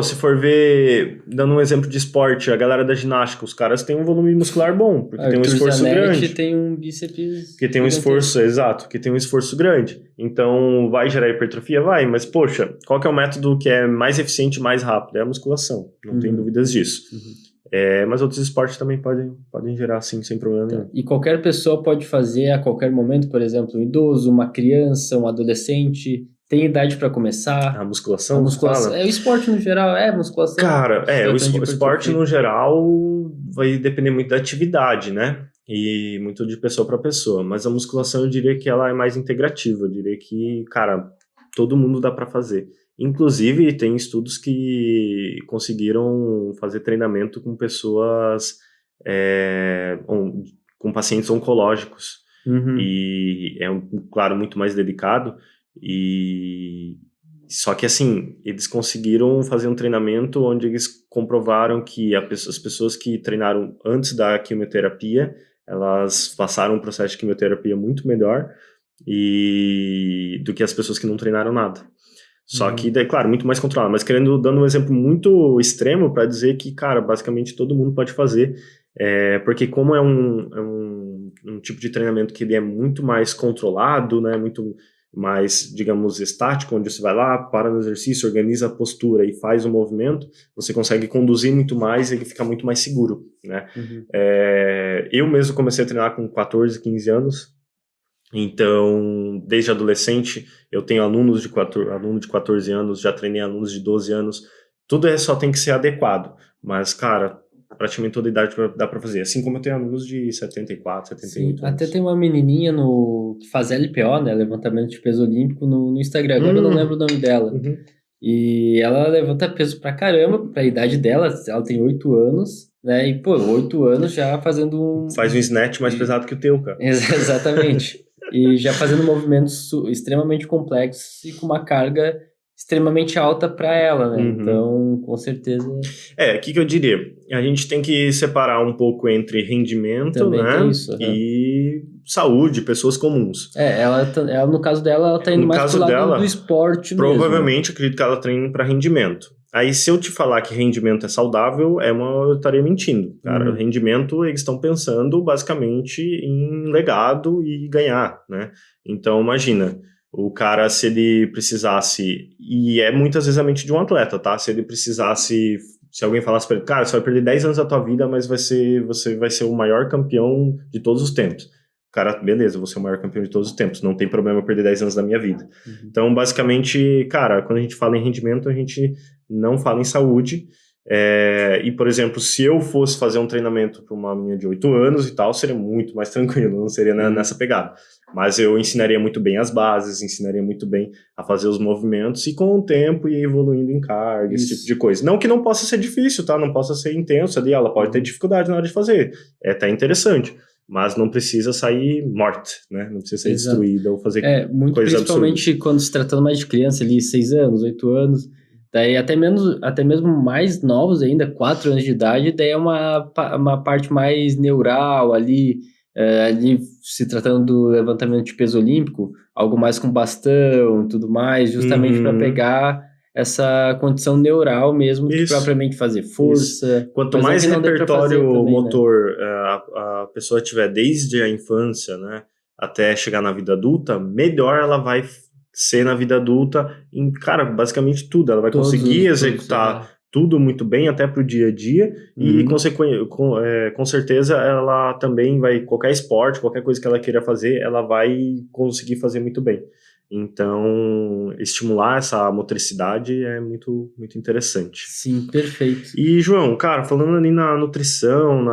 Se for ver, dando um exemplo de esporte, a galera da ginástica, os caras têm um volume muscular bom, porque tem um esforço grande. Tem um bíceps... Que tem um esforço, exato, que tem um esforço grande. Então, vai gerar hipertrofia? Vai, mas, poxa, qual que é o método que é mais eficiente e mais rápido? É a musculação, não tem dúvidas disso. Mas outros esportes também podem gerar, sim, sem problema nenhum. E qualquer pessoa pode fazer a qualquer momento, por exemplo, um idoso, uma criança, um adolescente... Tem idade para começar? A musculação? O esporte no geral, musculação. Cara, o esporte no geral vai depender muito da atividade, né? E muito de pessoa para pessoa. Mas a musculação eu diria que ela é mais integrativa. Eu diria que, cara, todo mundo dá para fazer. Inclusive, tem estudos que conseguiram fazer treinamento com pessoas, com pacientes oncológicos. E claro, muito mais delicado. Só que assim, eles conseguiram fazer um treinamento onde eles comprovaram que as pessoas que treinaram antes da quimioterapia, elas passaram um processo de quimioterapia muito melhor do que as pessoas que não treinaram nada. Só que, claro, muito mais controlado, mas dando um exemplo muito extremo para dizer que, cara, basicamente todo mundo pode fazer, porque como é um tipo de treinamento que ele é muito mais controlado, né, muito mais, digamos, estático, onde você vai lá, para no exercício, organiza a postura e faz o movimento, você consegue conduzir muito mais e ele fica muito mais seguro, né? Eu mesmo comecei a treinar com 14, 15 anos, então, desde adolescente, eu tenho aluno de 14 anos, já treinei alunos de 12 anos, tudo só tem que ser adequado, mas, cara, praticamente toda idade dá pra fazer, assim como eu tenho alunos de 74, 78 anos. Até tem uma menininha que faz LPO, né, levantamento de peso olímpico no Instagram, agora eu não lembro o nome dela, e ela levanta peso pra caramba, pra idade dela, ela tem 8 anos, né, e 8 anos já fazendo Faz um snatch mais pesado que o teu, cara. Exatamente, e já fazendo movimentos extremamente complexos e com uma carga extremamente alta para ela, né? Então, com certeza... O que eu diria? A gente tem que separar um pouco entre rendimento, também, né? E saúde, pessoas comuns. Ela, no caso dela, ela tá indo mais pro lado do esporte provavelmente, mesmo. Acredito que ela treine para rendimento. Aí, se eu te falar que rendimento é saudável, eu estaria mentindo. Cara, rendimento, eles estão pensando basicamente em legado e ganhar, né? Então, imagina... O cara, se ele precisasse, e muitas vezes a mente de um atleta, tá? Se ele precisasse, se alguém falasse pra ele, cara, você vai perder 10 anos da tua vida, mas você vai ser o maior campeão de todos os tempos. Cara, beleza, vou ser o maior campeão de todos os tempos, não tem problema eu perder 10 anos da minha vida. Então, basicamente, cara, quando a gente fala em rendimento, a gente não fala em saúde. E, por exemplo, se eu fosse fazer um treinamento para uma menina de 8 anos e tal, seria muito mais tranquilo, não seria nessa pegada. Mas eu ensinaria muito bem as bases, ensinaria muito bem a fazer os movimentos e com o tempo ir evoluindo em carga, esse tipo de coisa. Não que não possa ser difícil, tá? Não possa ser intenso ali, ela pode ter dificuldade na hora de fazer. É até interessante, mas não precisa sair morta, né? Não precisa ser destruída ou fazer coisas absurdas. Principalmente quando se tratando mais de criança ali, 6 anos, 8 anos... Daí até mesmo mais novos ainda, 4 anos de idade, daí é uma parte mais neural ali, ali se tratando do levantamento de peso olímpico, algo mais com bastão e tudo mais, justamente para pegar essa condição neural mesmo, de propriamente fazer força. Isso. Quanto mais repertório também, motor, né, a pessoa tiver desde a infância, né, até chegar na vida adulta, melhor ela vai ser na vida adulta em, cara, basicamente tudo. Ela vai conseguir executar tudo muito bem, até pro dia a dia, e com certeza ela também vai, qualquer esporte, qualquer coisa que ela queira fazer, ela vai conseguir fazer muito bem. Então, estimular essa motricidade é muito, muito interessante. Sim, perfeito. E, João, cara, falando ali na nutrição,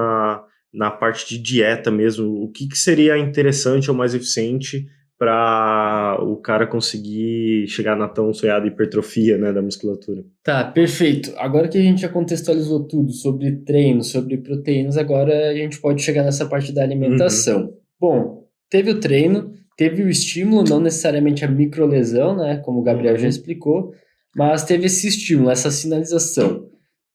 na parte de dieta mesmo, o que seria interessante ou mais eficiente para o cara conseguir chegar na tão sonhada hipertrofia, né, da musculatura? Tá, perfeito. Agora que a gente já contextualizou tudo sobre treino, sobre proteínas, agora a gente pode chegar nessa parte da alimentação. Bom, teve o treino, teve o estímulo, não necessariamente a microlesão, né, como o Gabriel já explicou, mas teve esse estímulo, essa sinalização.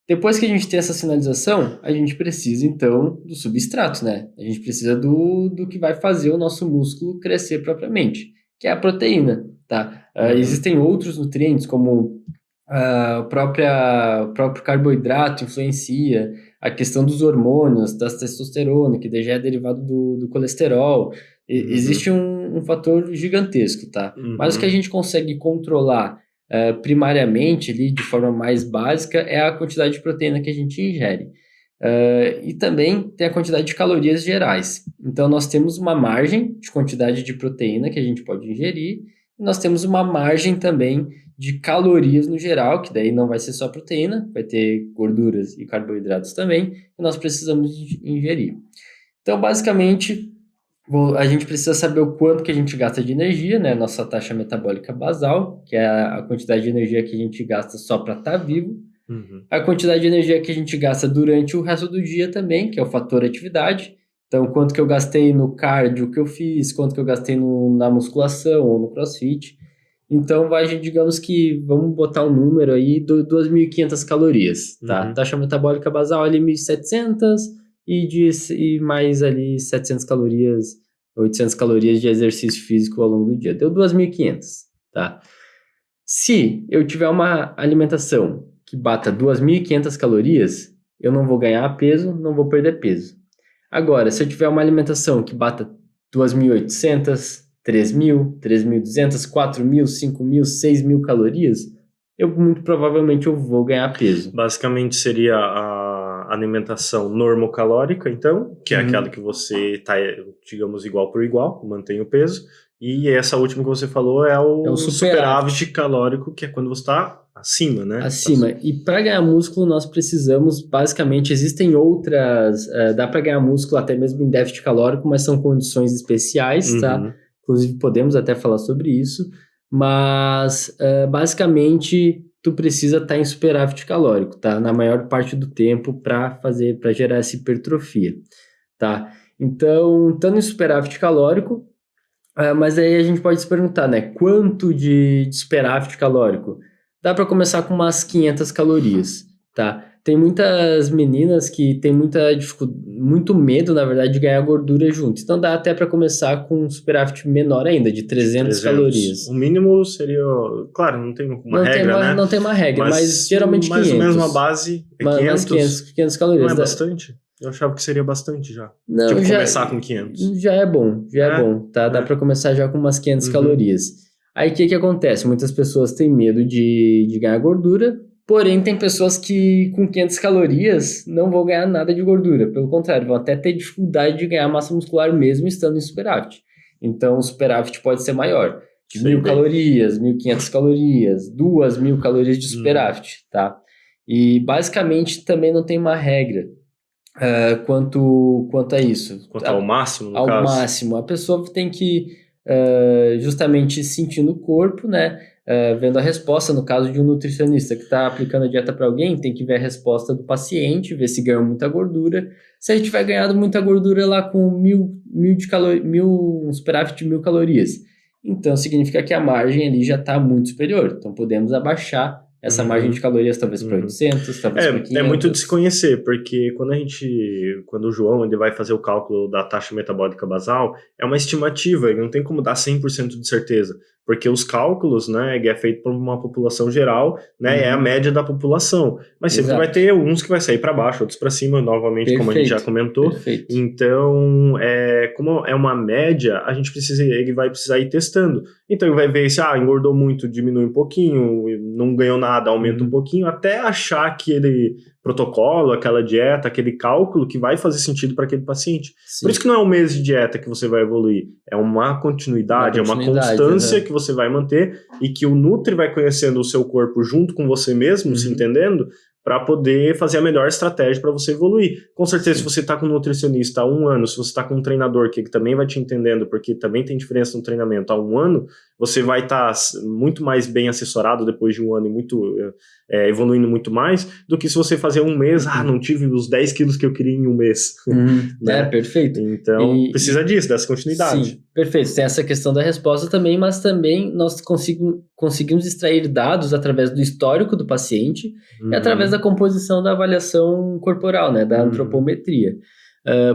Depois que a gente tem essa sinalização, a gente precisa, então, do substrato, né? A gente precisa do que vai fazer o nosso músculo crescer propriamente, que é a proteína, tá? Existem outros nutrientes, como o próprio carboidrato influencia, a questão dos hormônios, da testosterona, que já é derivado do colesterol. Existe um fator gigantesco, tá? Mas o que a gente consegue controlar primariamente, ali, de forma mais básica, é a quantidade de proteína que a gente ingere. E também tem a quantidade de calorias gerais. Então, nós temos uma margem de quantidade de proteína que a gente pode ingerir, e nós temos uma margem também de calorias no geral, que daí não vai ser só proteína, vai ter gorduras e carboidratos também, que nós precisamos ingerir. Então, basicamente, a gente precisa saber o quanto que a gente gasta de energia, né? Nossa taxa metabólica basal, que é a quantidade de energia que a gente gasta só para estar vivo. A quantidade de energia que a gente gasta durante o resto do dia também, que é o fator atividade. Então, quanto que eu gastei no cardio que eu fiz, quanto que eu gastei na musculação ou no crossfit. Então, digamos que, vamos botar um número aí, 2.500 calorias, tá? Taxa metabólica basal ali 1.700 e mais ali 700 calorias, 800 calorias de exercício físico ao longo do dia. Deu 2.500, tá? Se eu tiver uma alimentação que bata 2.500 calorias, eu não vou ganhar peso, não vou perder peso. Agora, se eu tiver uma alimentação que bata 2.800, 3.000, 3.200, 4.000, 5.000, 6.000 calorias, muito provavelmente eu vou ganhar peso. Basicamente seria a alimentação normocalórica, então, que é aquela que você está, digamos, igual por igual, mantém o peso, e essa última que você falou é o superávit calórico, que é quando você está acima, né? Acima. E para ganhar músculo, nós precisamos, basicamente, existem outras, dá para ganhar músculo até mesmo em déficit calórico, mas são condições especiais, tá? Inclusive, podemos até falar sobre isso, mas, basicamente, tu precisa estar em superávit calórico, tá? Na maior parte do tempo para gerar essa hipertrofia, tá? Então, estando em superávit calórico, mas aí a gente pode se perguntar, né? Quanto de superávit calórico? Dá para começar com umas 500 calorias, tá? Tem muitas meninas que têm muito medo, na verdade, de ganhar gordura junto. Então dá até para começar com um superávit menor ainda, de 300 calorias. O mínimo seria... Claro, não tem uma regra, né? Não tem uma regra, mas geralmente 500. Mais ou menos uma base é 500 calorias. Não é bastante? Eu achava que seria bastante já. Não, começar com 500. Já é bom, é bom, tá? Dá para começar já com umas 500 calorias. Aí o que acontece? Muitas pessoas têm medo de ganhar gordura, porém tem pessoas que com 500 calorias não vão ganhar nada de gordura. Pelo contrário, vão até ter dificuldade de ganhar massa muscular mesmo estando em superávit. Então o superávit pode ser maior. De 1.000 calorias, 1.500 calorias, 2.000 calorias de superávit, tá? E basicamente também não tem uma regra quanto a isso. Quanto ao máximo, no caso? Ao máximo. A pessoa tem que justamente sentindo o corpo, né? Vendo a resposta. No caso de um nutricionista que está aplicando a dieta para alguém, tem que ver a resposta do paciente, ver se ganhou muita gordura. Se ele tiver ganhado muita gordura lá com um superávit de 1.000 calorias, então significa que a margem ali já está muito superior. Então podemos abaixar essa margem de calorias talvez para 800, talvez para 500. É muito de se conhecer, porque quando o João ele vai fazer o cálculo da taxa metabólica basal, é uma estimativa, ele não tem como dar 100% de certeza, porque os cálculos, né, é feito por uma população geral, né, é a média da população, mas sempre vai ter uns que vai sair para baixo, outros para cima, novamente, como a gente já comentou. Então, como é uma média, ele vai precisar ir testando. Então, ele vai ver se engordou muito, diminui um pouquinho, não ganhou nada, aumenta um pouquinho, até achar aquele protocolo, aquela dieta, aquele cálculo que vai fazer sentido para aquele paciente. Sim. Por isso que não é um mês de dieta que você vai evoluir, é uma continuidade, é uma constância que você vai manter e que o Nutri vai conhecendo o seu corpo junto com você mesmo, se entendendo, para poder fazer a melhor estratégia para você evoluir. Com certeza, se você está com um nutricionista há 1 ano, se você está com um treinador que também vai te entendendo, porque também tem diferença no treinamento há 1 ano, você vai estar muito mais bem assessorado depois de 1 ano e evoluindo muito mais, do que se você fazer 1 mês, não tive os 10 quilos que eu queria em 1 mês. Né? Perfeito. Então, precisa disso, dessa continuidade. Sim, perfeito. Tem essa questão da resposta também, mas também nós conseguimos extrair dados através do histórico do paciente e através da composição da avaliação corporal, né, da antropometria.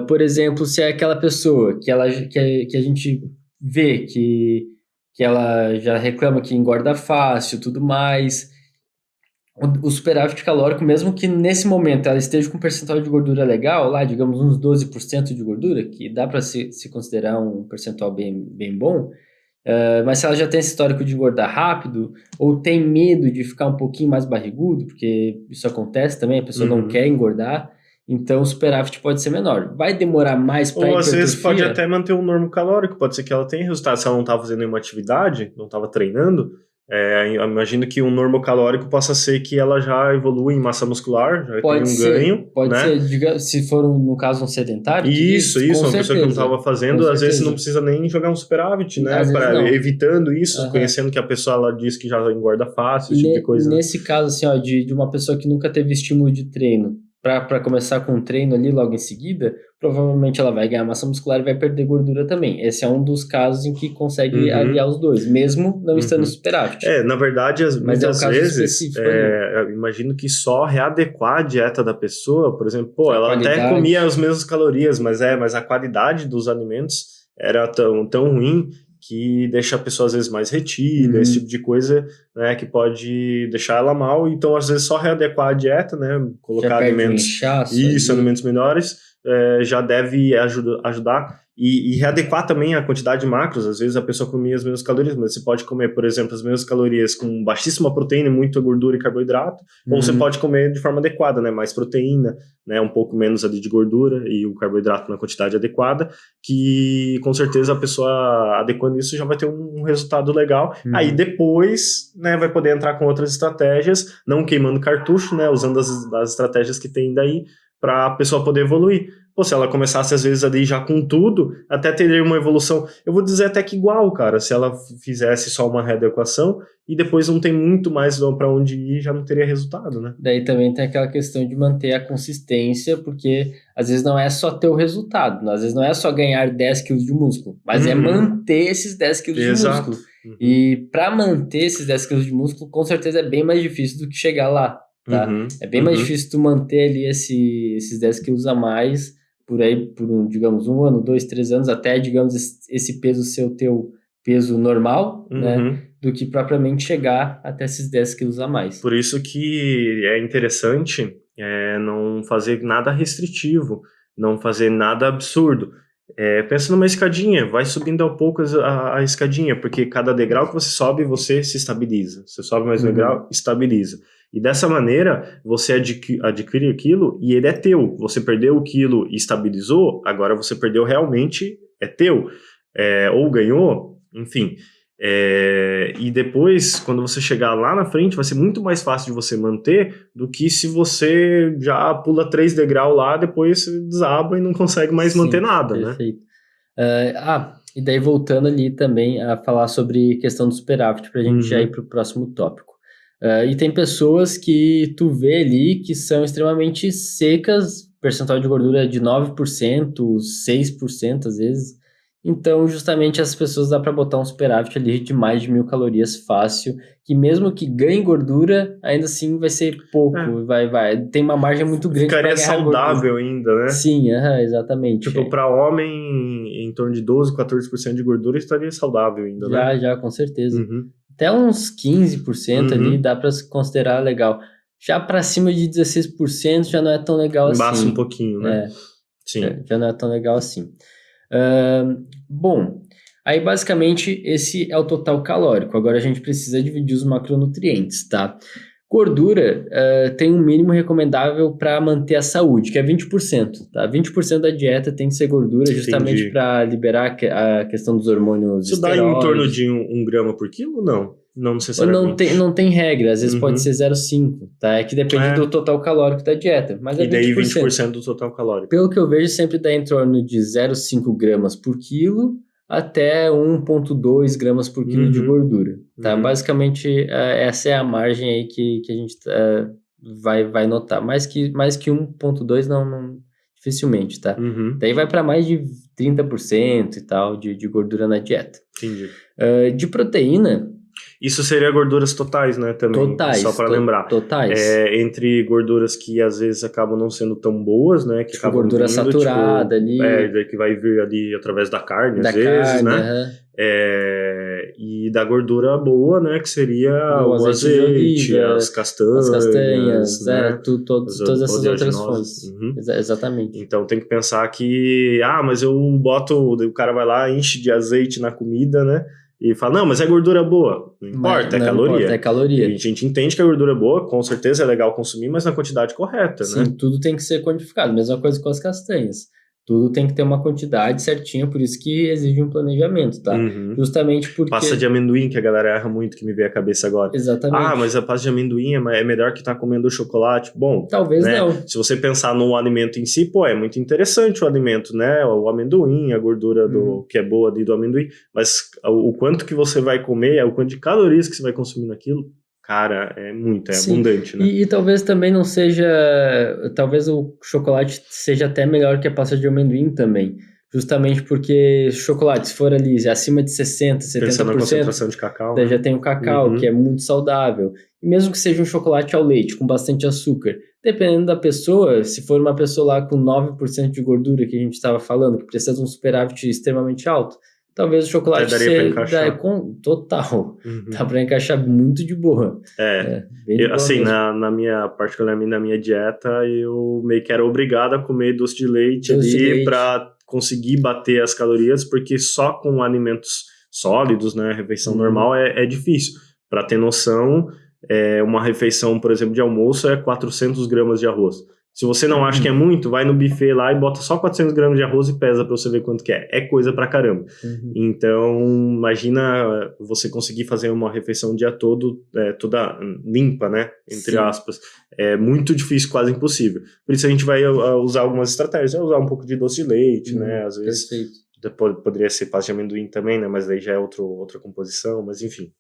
Por exemplo, se é aquela pessoa que a gente vê que ela já reclama que engorda fácil, tudo mais, o superávit calórico, mesmo que nesse momento ela esteja com um percentual de gordura legal, lá, digamos, uns 12% de gordura, que dá para se considerar um percentual bem, bem bom, mas se ela já tem esse histórico de engordar rápido, ou tem medo de ficar um pouquinho mais barrigudo, porque isso acontece também, a pessoa não quer engordar, então o superávit pode ser menor. Vai demorar mais para hipertrofia? Ou às vezes pode até manter um normo calórico, pode ser que ela tenha resultado, se ela não estava fazendo nenhuma atividade, não estava treinando. Eu imagino que um normo calórico possa ser que ela já evolua em massa muscular, já tem um ganho. Pode ser, digamos, se for no caso um sedentário. Isso, uma pessoa que não estava fazendo, às vezes não precisa nem jogar um superávit, né? Evitando isso, conhecendo que a pessoa ela diz que já engorda fácil, esse tipo de coisa. Nesse caso, assim, de uma pessoa que nunca teve estímulo de treino, para começar com um treino ali logo em seguida, provavelmente ela vai ganhar massa muscular e vai perder gordura também. Esse é um dos casos em que consegue aliar os dois, mesmo não estando superávit. Na verdade, muitas vezes, eu imagino que só readequar a dieta da pessoa, por exemplo, ela até comia as mesmas calorias, mas a qualidade dos alimentos era tão ruim que deixa a pessoa às vezes mais retida, esse tipo de coisa, né, que pode deixar ela mal. Então, às vezes, só readequar a dieta, né, colocar alimentos, alimentos melhores, já deve ajudar. E readequar também a quantidade de macros. Às vezes a pessoa comia as mesmas calorias, mas você pode comer, por exemplo, as mesmas calorias com baixíssima proteína, muita gordura e carboidrato, ou você pode comer de forma adequada, né? Mais proteína, né? Um pouco menos ali de gordura e o carboidrato na quantidade adequada, que com certeza a pessoa adequando isso já vai ter um resultado legal. Aí depois, né, vai poder entrar com outras estratégias, não queimando cartucho, né? Usando as estratégias que tem daí para a pessoa poder evoluir. Se ela começasse às vezes ali já com tudo, até teria uma evolução, eu vou dizer até que igual, cara, se ela fizesse só uma readequação e depois não tem muito mais para onde ir, já não teria resultado, né? Daí também tem aquela questão de manter a consistência, porque às vezes não é só ter o resultado, às vezes não é só ganhar 10 quilos de músculo, mas é manter esses 10 quilos de músculo. E para manter esses 10 quilos de músculo, com certeza é bem mais difícil do que chegar lá, tá? É bem mais difícil tu manter ali esses 10 quilos a mais digamos, 1 ano, 2, 3 anos, até, digamos, esse peso ser o teu peso normal, né, do que propriamente chegar até esses 10 quilos a mais. Por isso que é interessante não fazer nada restritivo, não fazer nada absurdo. Pensa numa escadinha, vai subindo ao pouco a escadinha, porque cada degrau que você sobe, você se estabiliza. Você sobe mais um degrau, estabiliza. E dessa maneira, você adquire aquilo e ele é teu. Você perdeu o quilo e estabilizou, agora você perdeu realmente, é teu. Ou ganhou, enfim. E depois, quando você chegar lá na frente, vai ser muito mais fácil de você manter do que se você já pula 3 degraus lá, depois você desaba e não consegue mais manter nada, perfeito. Né? E daí voltando ali também a falar sobre questão do superávit, para a gente já ir para o próximo tópico. E tem pessoas que tu vê ali que são extremamente secas, percentual de gordura de 9%, 6% às vezes, Então, justamente, as pessoas dá para botar um superávit ali de mais de 1.000 calorias fácil, que mesmo que ganhe gordura, ainda assim vai ser pouco, tem uma margem muito grande para ganhar gordura. Ficaria saudável ainda, né? Sim, exatamente. Tipo, para homem, em torno de 12, 14% de gordura estaria saudável ainda, né? Já, com certeza. Até uns 15% ali dá para se considerar legal. Já para cima de 16% já não é tão legal assim. Embaça um pouquinho, né? Sim. Já não é tão legal assim. Bom, aí basicamente esse é o total calórico. Agora a gente precisa dividir os macronutrientes, tá? Gordura tem um mínimo recomendável para manter a saúde, que é 20%, tá? 20% da dieta tem que ser gordura, justamente para liberar a questão dos hormônios esteroides. Isso dá em torno de 1 grama por quilo? Não necessariamente. Não tem regra, às vezes pode ser 0,5, tá? É que depende do total calórico da dieta, mas é 20%. E daí 20% do total calórico. Pelo que eu vejo, sempre dá em torno de 0,5 gramas por quilo até 1,2 gramas por quilo de gordura, tá? Basicamente, essa é a margem aí que a gente vai notar. Mais que 1,2 não dificilmente, tá? Daí vai para mais de 30% e tal de gordura na dieta. Entendi. De proteína... Isso seria gorduras totais, né, também. Totais. Só para lembrar. Totais. Entre gorduras que às vezes acabam não sendo tão boas, né, que acabam gordura vindo, saturada ali. Que vai vir ali através da carne, às vezes, né. E da gordura boa, né, que seria o azeite, as castanhas, né, todas essas outras fontes. Exatamente. Então tem que pensar que, mas o cara vai lá, enche de azeite na comida, né, e fala, não, mas é gordura boa. Não importa, é caloria. Importa, é caloria. E a gente entende que a gordura é boa, com certeza é legal consumir, mas na quantidade correta, né? Sim, tudo tem que ser quantificado. Mesma coisa com as castanhas. Tudo tem que ter uma quantidade certinha, por isso que exige um planejamento, tá? Justamente porque... Pasta de amendoim, que a galera erra muito, que me veio à cabeça agora. Exatamente. Mas a pasta de amendoim é melhor que tá comendo chocolate. Bom, talvez né? não. Se você pensar no alimento em si, é muito interessante o alimento, né? O amendoim, a gordura que é boa ali do amendoim, mas o quanto que você vai comer, o quanto de calorias que você vai consumir naquilo, cara, é muito, Sim. Abundante, né? E talvez também não seja... Talvez o chocolate seja até melhor que a pasta de amendoim também. Justamente porque chocolate, se for ali acima de 60%, 70%... Pensando na concentração de cacau. Daí já tem o cacau, que é muito saudável. E mesmo que seja um chocolate ao leite, com bastante açúcar, dependendo da pessoa, se for uma pessoa lá com 9% de gordura, que a gente estava falando, que precisa de um superávit extremamente alto, talvez o chocolate total. Dá para encaixar muito de boa. Assim, particularmente na minha dieta, eu meio que era obrigado a comer doce de leite ali para conseguir bater as calorias, porque só com alimentos sólidos, né, refeição normal é difícil. Para ter noção, uma refeição, por exemplo, de almoço é 400 gramas de arroz. Se você não acha que é muito, vai no buffet lá e bota só 400 gramas de arroz e pesa pra você ver quanto que é. É coisa pra caramba. Então, imagina você conseguir fazer uma refeição o dia todo, toda limpa, né? Entre aspas. É muito difícil, quase impossível. Por isso a gente vai usar algumas estratégias. Vai usar um pouco de doce de leite, né? Às vezes poderia ser pasta de amendoim também, né? Mas daí já é outra composição, mas enfim.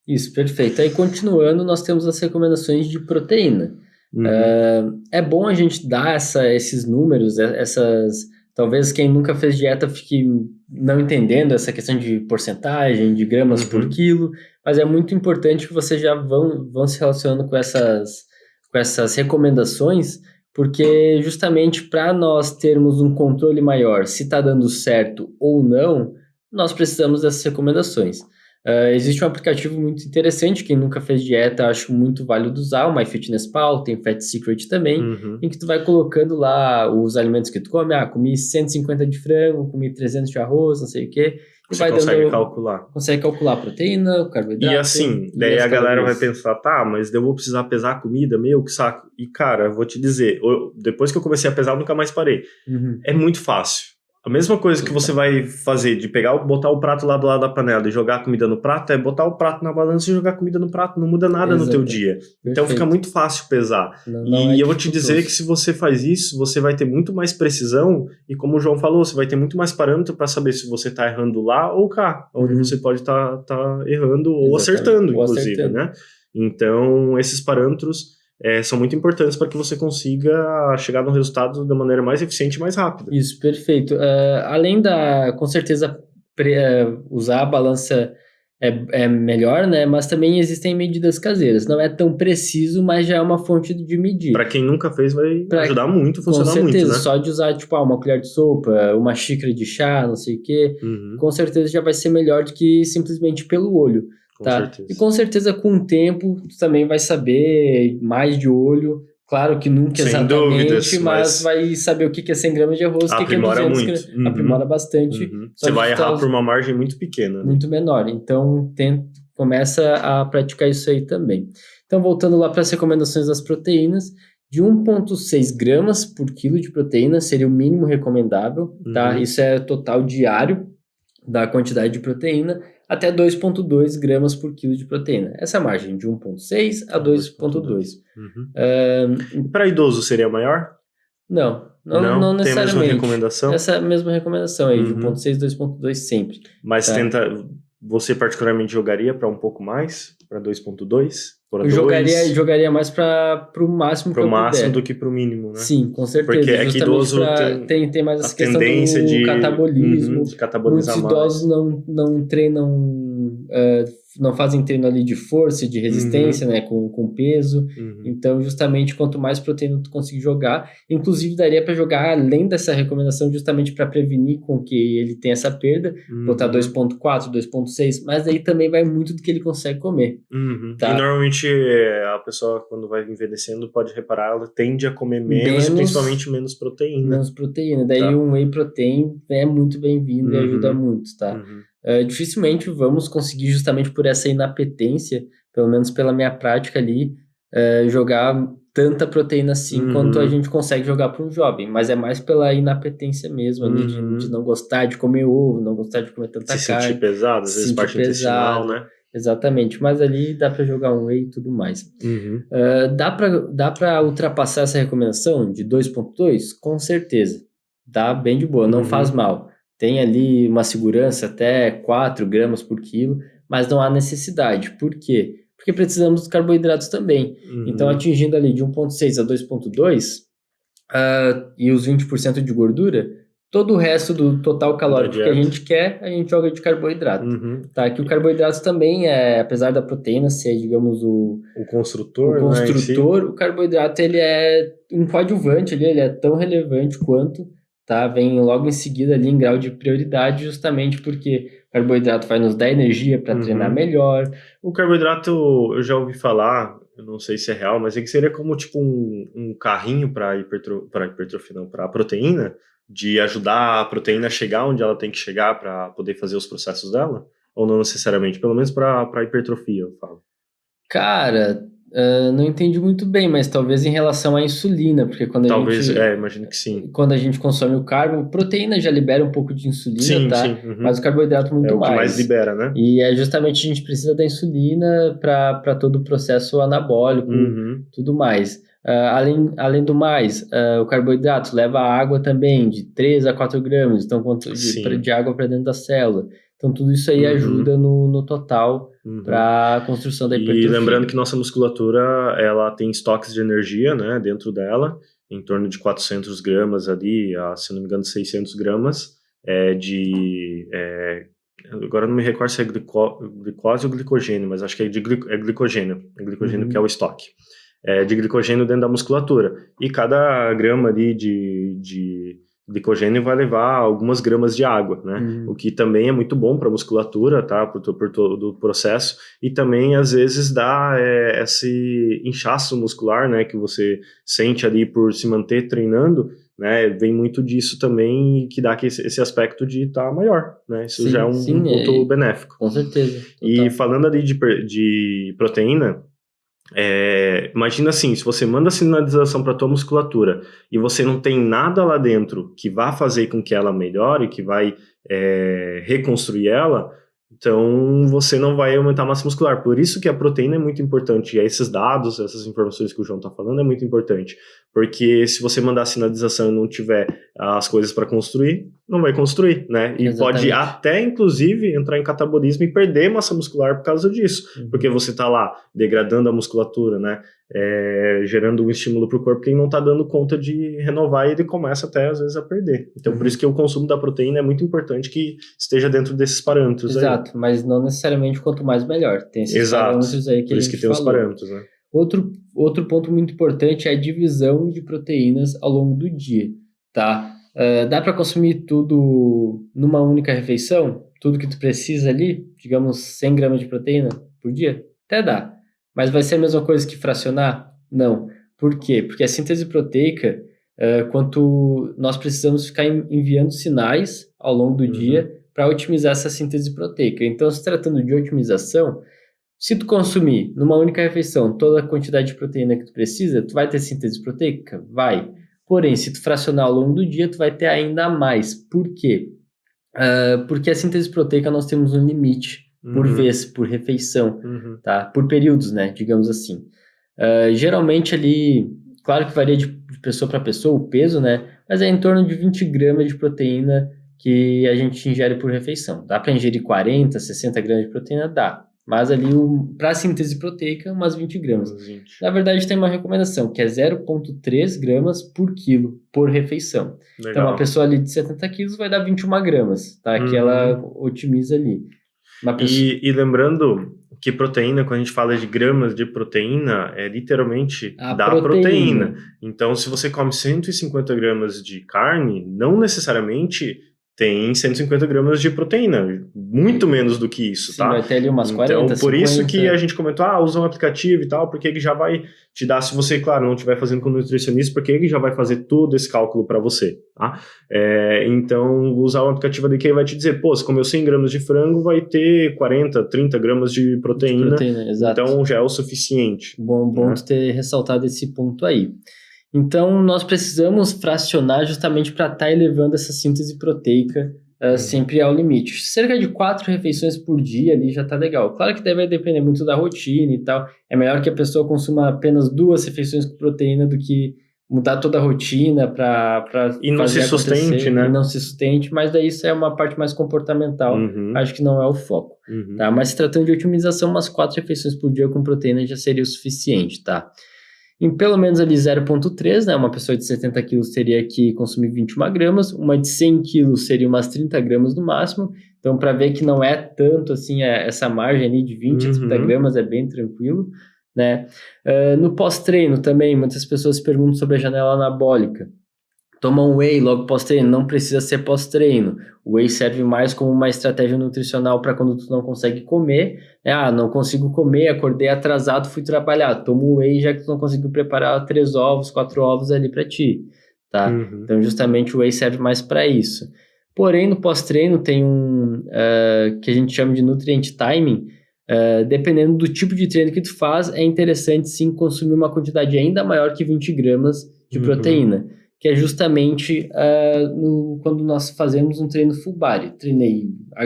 Isso, perfeito. Aí, continuando, nós temos as recomendações de proteína. É bom a gente dar esses números, talvez quem nunca fez dieta fique não entendendo essa questão de porcentagem, de gramas por quilo, mas é muito importante que vocês já vão se relacionando com essas recomendações, porque justamente para nós termos um controle maior, se está dando certo ou não, nós precisamos dessas recomendações. Existe um aplicativo muito interessante, quem nunca fez dieta, acho muito válido usar, o MyFitnessPal, tem Fat Secret também, em que tu vai colocando lá os alimentos que tu come, comi 150 de frango, comi 300 de arroz, não sei o quê. E você consegue calcular. Consegue calcular a proteína, o carboidrato. E assim, daí a galera vai pensar, mas eu vou precisar pesar a comida, que saco. E cara, eu vou te dizer, depois que eu comecei a pesar, eu nunca mais parei. É muito fácil. A mesma coisa que você vai fazer de botar o prato lá do lado da panela e jogar a comida no prato, é botar o prato na balança e jogar a comida no prato, não muda nada no teu dia. Então fica muito fácil pesar. E eu vou te dizer que se você faz isso, você vai ter muito mais precisão e como o João falou, você vai ter muito mais parâmetro para saber se você está errando lá ou cá, onde você pode estar errando ou acertando, inclusive, né? Então esses parâmetros são muito importantes para que você consiga chegar no resultado da maneira mais eficiente e mais rápida. Isso, perfeito. Além com certeza, usar a balança é melhor, né? Mas também existem medidas caseiras. Não é tão preciso, mas já é uma fonte de medir. Para quem nunca fez, vai ajudar muito, funcionar muito, né? Com certeza, só de usar, tipo, uma colher de sopa, uma xícara de chá, não sei o quê, com certeza já vai ser melhor do que simplesmente pelo olho, tá? E com certeza, com o tempo, tu também vai saber mais de olho. Claro que nunca sem exatamente, dúvidas, mas vai saber o que é 100 gramas de arroz, o que é 200 gramas. Aprimora bastante. Você vai errar por uma margem muito pequena. Né? Muito menor. Então, começa a praticar isso aí também. Então, voltando lá para as recomendações das proteínas, de 1,6 gramas por quilo de proteína seria o mínimo recomendável, tá? Isso é total diário da quantidade de proteína, até 2,2 gramas por quilo de proteína. Essa é a margem de 1,6 a 2,2. Para idoso seria maior? Não necessariamente. Tem a mesma recomendação? Essa é a mesma recomendação aí, de 1,6 a 2,2 sempre. Mas você particularmente jogaria para um pouco mais? Para 2,2? Eu jogaria mais para o máximo que eu puder. Para o máximo do que para o mínimo, né? Sim, com certeza. Porque é que idoso tem mais essa questão tendência do catabolismo. De catabolizar muitos idosos não treinam, não fazem treino ali de força, de resistência, né, com peso. Então, justamente, quanto mais proteína tu conseguir jogar, inclusive daria para jogar além dessa recomendação, justamente para prevenir com que ele tenha essa perda, botar 2,4, 2,6, mas daí também vai muito do que ele consegue comer. Tá? E normalmente a pessoa, quando vai envelhecendo, pode reparar, ela tende a comer menos e principalmente menos proteína. Menos proteína. Daí um whey protein é muito bem-vindo e ajuda muito, tá? Dificilmente vamos conseguir, justamente por essa inapetência, pelo menos pela minha prática ali, jogar tanta proteína assim quanto a gente consegue jogar para um jovem, mas é mais pela inapetência mesmo, ali, de não gostar de comer ovo, não gostar de comer tanta carne. Se sentir pesado, às vezes parte intestinal, né? Exatamente, mas ali dá para jogar um whey e tudo mais. Dá para ultrapassar essa recomendação de 2,2? Com certeza. Dá bem de boa, não faz mal. Tem ali uma segurança até 4 gramas por quilo, mas não há necessidade. Por quê? Porque precisamos dos carboidratos também. Então, atingindo ali de 1,6 a 2,2 e os 20% de gordura, todo o resto do total calórico que a gente quer, a gente joga de carboidrato. Tá? Que o carboidrato também apesar da proteína ser, digamos, o construtor, né, o carboidrato ele é um coadjuvante, ele é tão relevante quanto, tá? Vem logo em seguida ali em grau de prioridade, justamente porque o carboidrato vai nos dar energia para treinar melhor. O carboidrato, eu já ouvi falar, eu não sei se é real, mas é que seria como tipo um carrinho para hipertrofia, não, para proteína, de ajudar a proteína a chegar onde ela tem que chegar para poder fazer os processos dela? Ou não necessariamente? Pelo menos para hipertrofia, eu falo. Cara, não entendi muito bem, mas talvez em relação à insulina, porque quando imagino que sim. Quando a gente consome o carbo, proteína já libera um pouco de insulina, tá? Sim. Mas o carboidrato muito mais. É o que mais libera, né? E justamente a gente precisa da insulina para todo o processo anabólico, tudo mais. Além do mais, o carboidrato leva água também, de 3 a 4 gramas, então quanto de água para dentro da célula. Então tudo isso aí ajuda no total para a construção da hipertrofia. E lembrando que nossa musculatura, ela tem estoques de energia, né, dentro dela, em torno de 400 gramas ali, se não me engano 600 gramas agora não me recordo se é glicose ou glicogênio, mas acho que é glicogênio. É glicogênio que é o estoque. De glicogênio dentro da musculatura. E cada grama ali de glicogênio vai levar algumas gramas de água, né? O que também é muito bom para a musculatura, tá? Por todo o processo. E também, às vezes, dá esse inchaço muscular, né? Que você sente ali por se manter treinando, né? Vem muito disso também, que dá esse aspecto de estar maior, né? Isso já é um ponto benéfico. Com certeza. E falando ali de proteína, imagina assim, se você manda sinalização para tua musculatura e você não tem nada lá dentro que vá fazer com que ela melhore, que vai reconstruir ela, então você não vai aumentar a massa muscular. Por isso que a proteína é muito importante, e esses dados, essas informações que o João está falando é muito importante, porque se você mandar sinalização e não tiver as coisas para construir, não vai construir, né? E pode até, inclusive, entrar em catabolismo e perder massa muscular por causa disso, porque você está lá degradando a musculatura, né? gerando um estímulo para o corpo que ele não está dando conta de renovar e ele começa até, às vezes, a perder. Então, por isso que o consumo da proteína é muito importante que esteja dentro desses parâmetros. Exato, aí. Mas não necessariamente quanto mais melhor. Tem esses parâmetros aí que por isso que tem os parâmetros, né? Outro ponto muito importante é a divisão de proteínas ao longo do dia, tá? Dá para consumir tudo numa única refeição? Tudo que tu precisa ali? Digamos 100 gramas de proteína por dia? Até dá. Mas vai ser a mesma coisa que fracionar? Não. Por quê? Porque a síntese proteica, quanto nós precisamos ficar enviando sinais ao longo do dia para otimizar essa síntese proteica. Então, se tratando de otimização, se tu consumir numa única refeição toda a quantidade de proteína que tu precisa, tu vai ter síntese proteica? Vai. Porém, se tu fracionar ao longo do dia, tu vai ter ainda mais. Por quê? Porque a síntese proteica nós temos um limite por vez, por refeição, tá? Por períodos, né? Digamos assim. Geralmente ali, claro que varia de pessoa para pessoa o peso, né? Mas é em torno de 20 gramas de proteína que a gente ingere por refeição. Dá para ingerir 40, 60 gramas de proteína? Dá. Mas ali, para síntese proteica, umas 20 gramas. 20. Na verdade, tem uma recomendação, que é 0,3 gramas por quilo por refeição. Legal. Então, uma pessoa ali de 70 quilos vai dar 21 gramas, tá? Que ela otimiza ali. E lembrando que proteína, quando a gente fala de gramas de proteína, é literalmente da proteína. Então, se você come 150 gramas de carne, não necessariamente tem 150 gramas de proteína, muito menos do que isso, tá? Vai ter ali umas 40, então, por 50. Isso que a gente comentou, usa um aplicativo e tal, porque ele já vai te dar, se você, claro, não estiver fazendo com nutricionista, porque ele já vai fazer todo esse cálculo para você, tá? Então, usar um aplicativo ali que ele vai te dizer, se comeu 100 gramas de frango, vai ter 40, 30 gramas de proteína, exato. Então já é o suficiente. Bom tu ter ressaltado esse ponto aí. Então, nós precisamos fracionar justamente para estar elevando essa síntese proteica sempre ao limite. Cerca de 4 refeições por dia ali já está legal. Claro que deve depender muito da rotina e tal. É melhor que a pessoa consuma apenas 2 refeições com proteína do que mudar toda a rotina para e não se sustente, né? E não se sustente, mas daí isso é uma parte mais comportamental. Acho que não é o foco. Tá? Mas se tratando de otimização, umas 4 refeições por dia com proteína já seria o suficiente, tá? Em pelo menos ali 0,3, né? Uma pessoa de 70 quilos teria que consumir 21 gramas, uma de 100 quilos seria umas 30 gramas no máximo. Então, para ver que não é tanto assim, essa margem ali de 20 a 30 gramas é bem tranquilo, né? No pós-treino também, muitas pessoas perguntam sobre a janela anabólica. Toma um whey logo pós-treino, não precisa ser pós-treino. O whey serve mais como uma estratégia nutricional para quando tu não consegue comer. Não consigo comer, acordei atrasado, fui trabalhar. Toma o whey já que tu não conseguiu preparar 3 ovos, 4 ovos ali para ti, tá? Então, justamente o whey serve mais para isso. Porém, no pós-treino tem um que a gente chama de nutrient timing. Dependendo do tipo de treino que tu faz, é interessante sim consumir uma quantidade ainda maior que 20 gramas de proteína. Que é justamente quando nós fazemos um treino full body.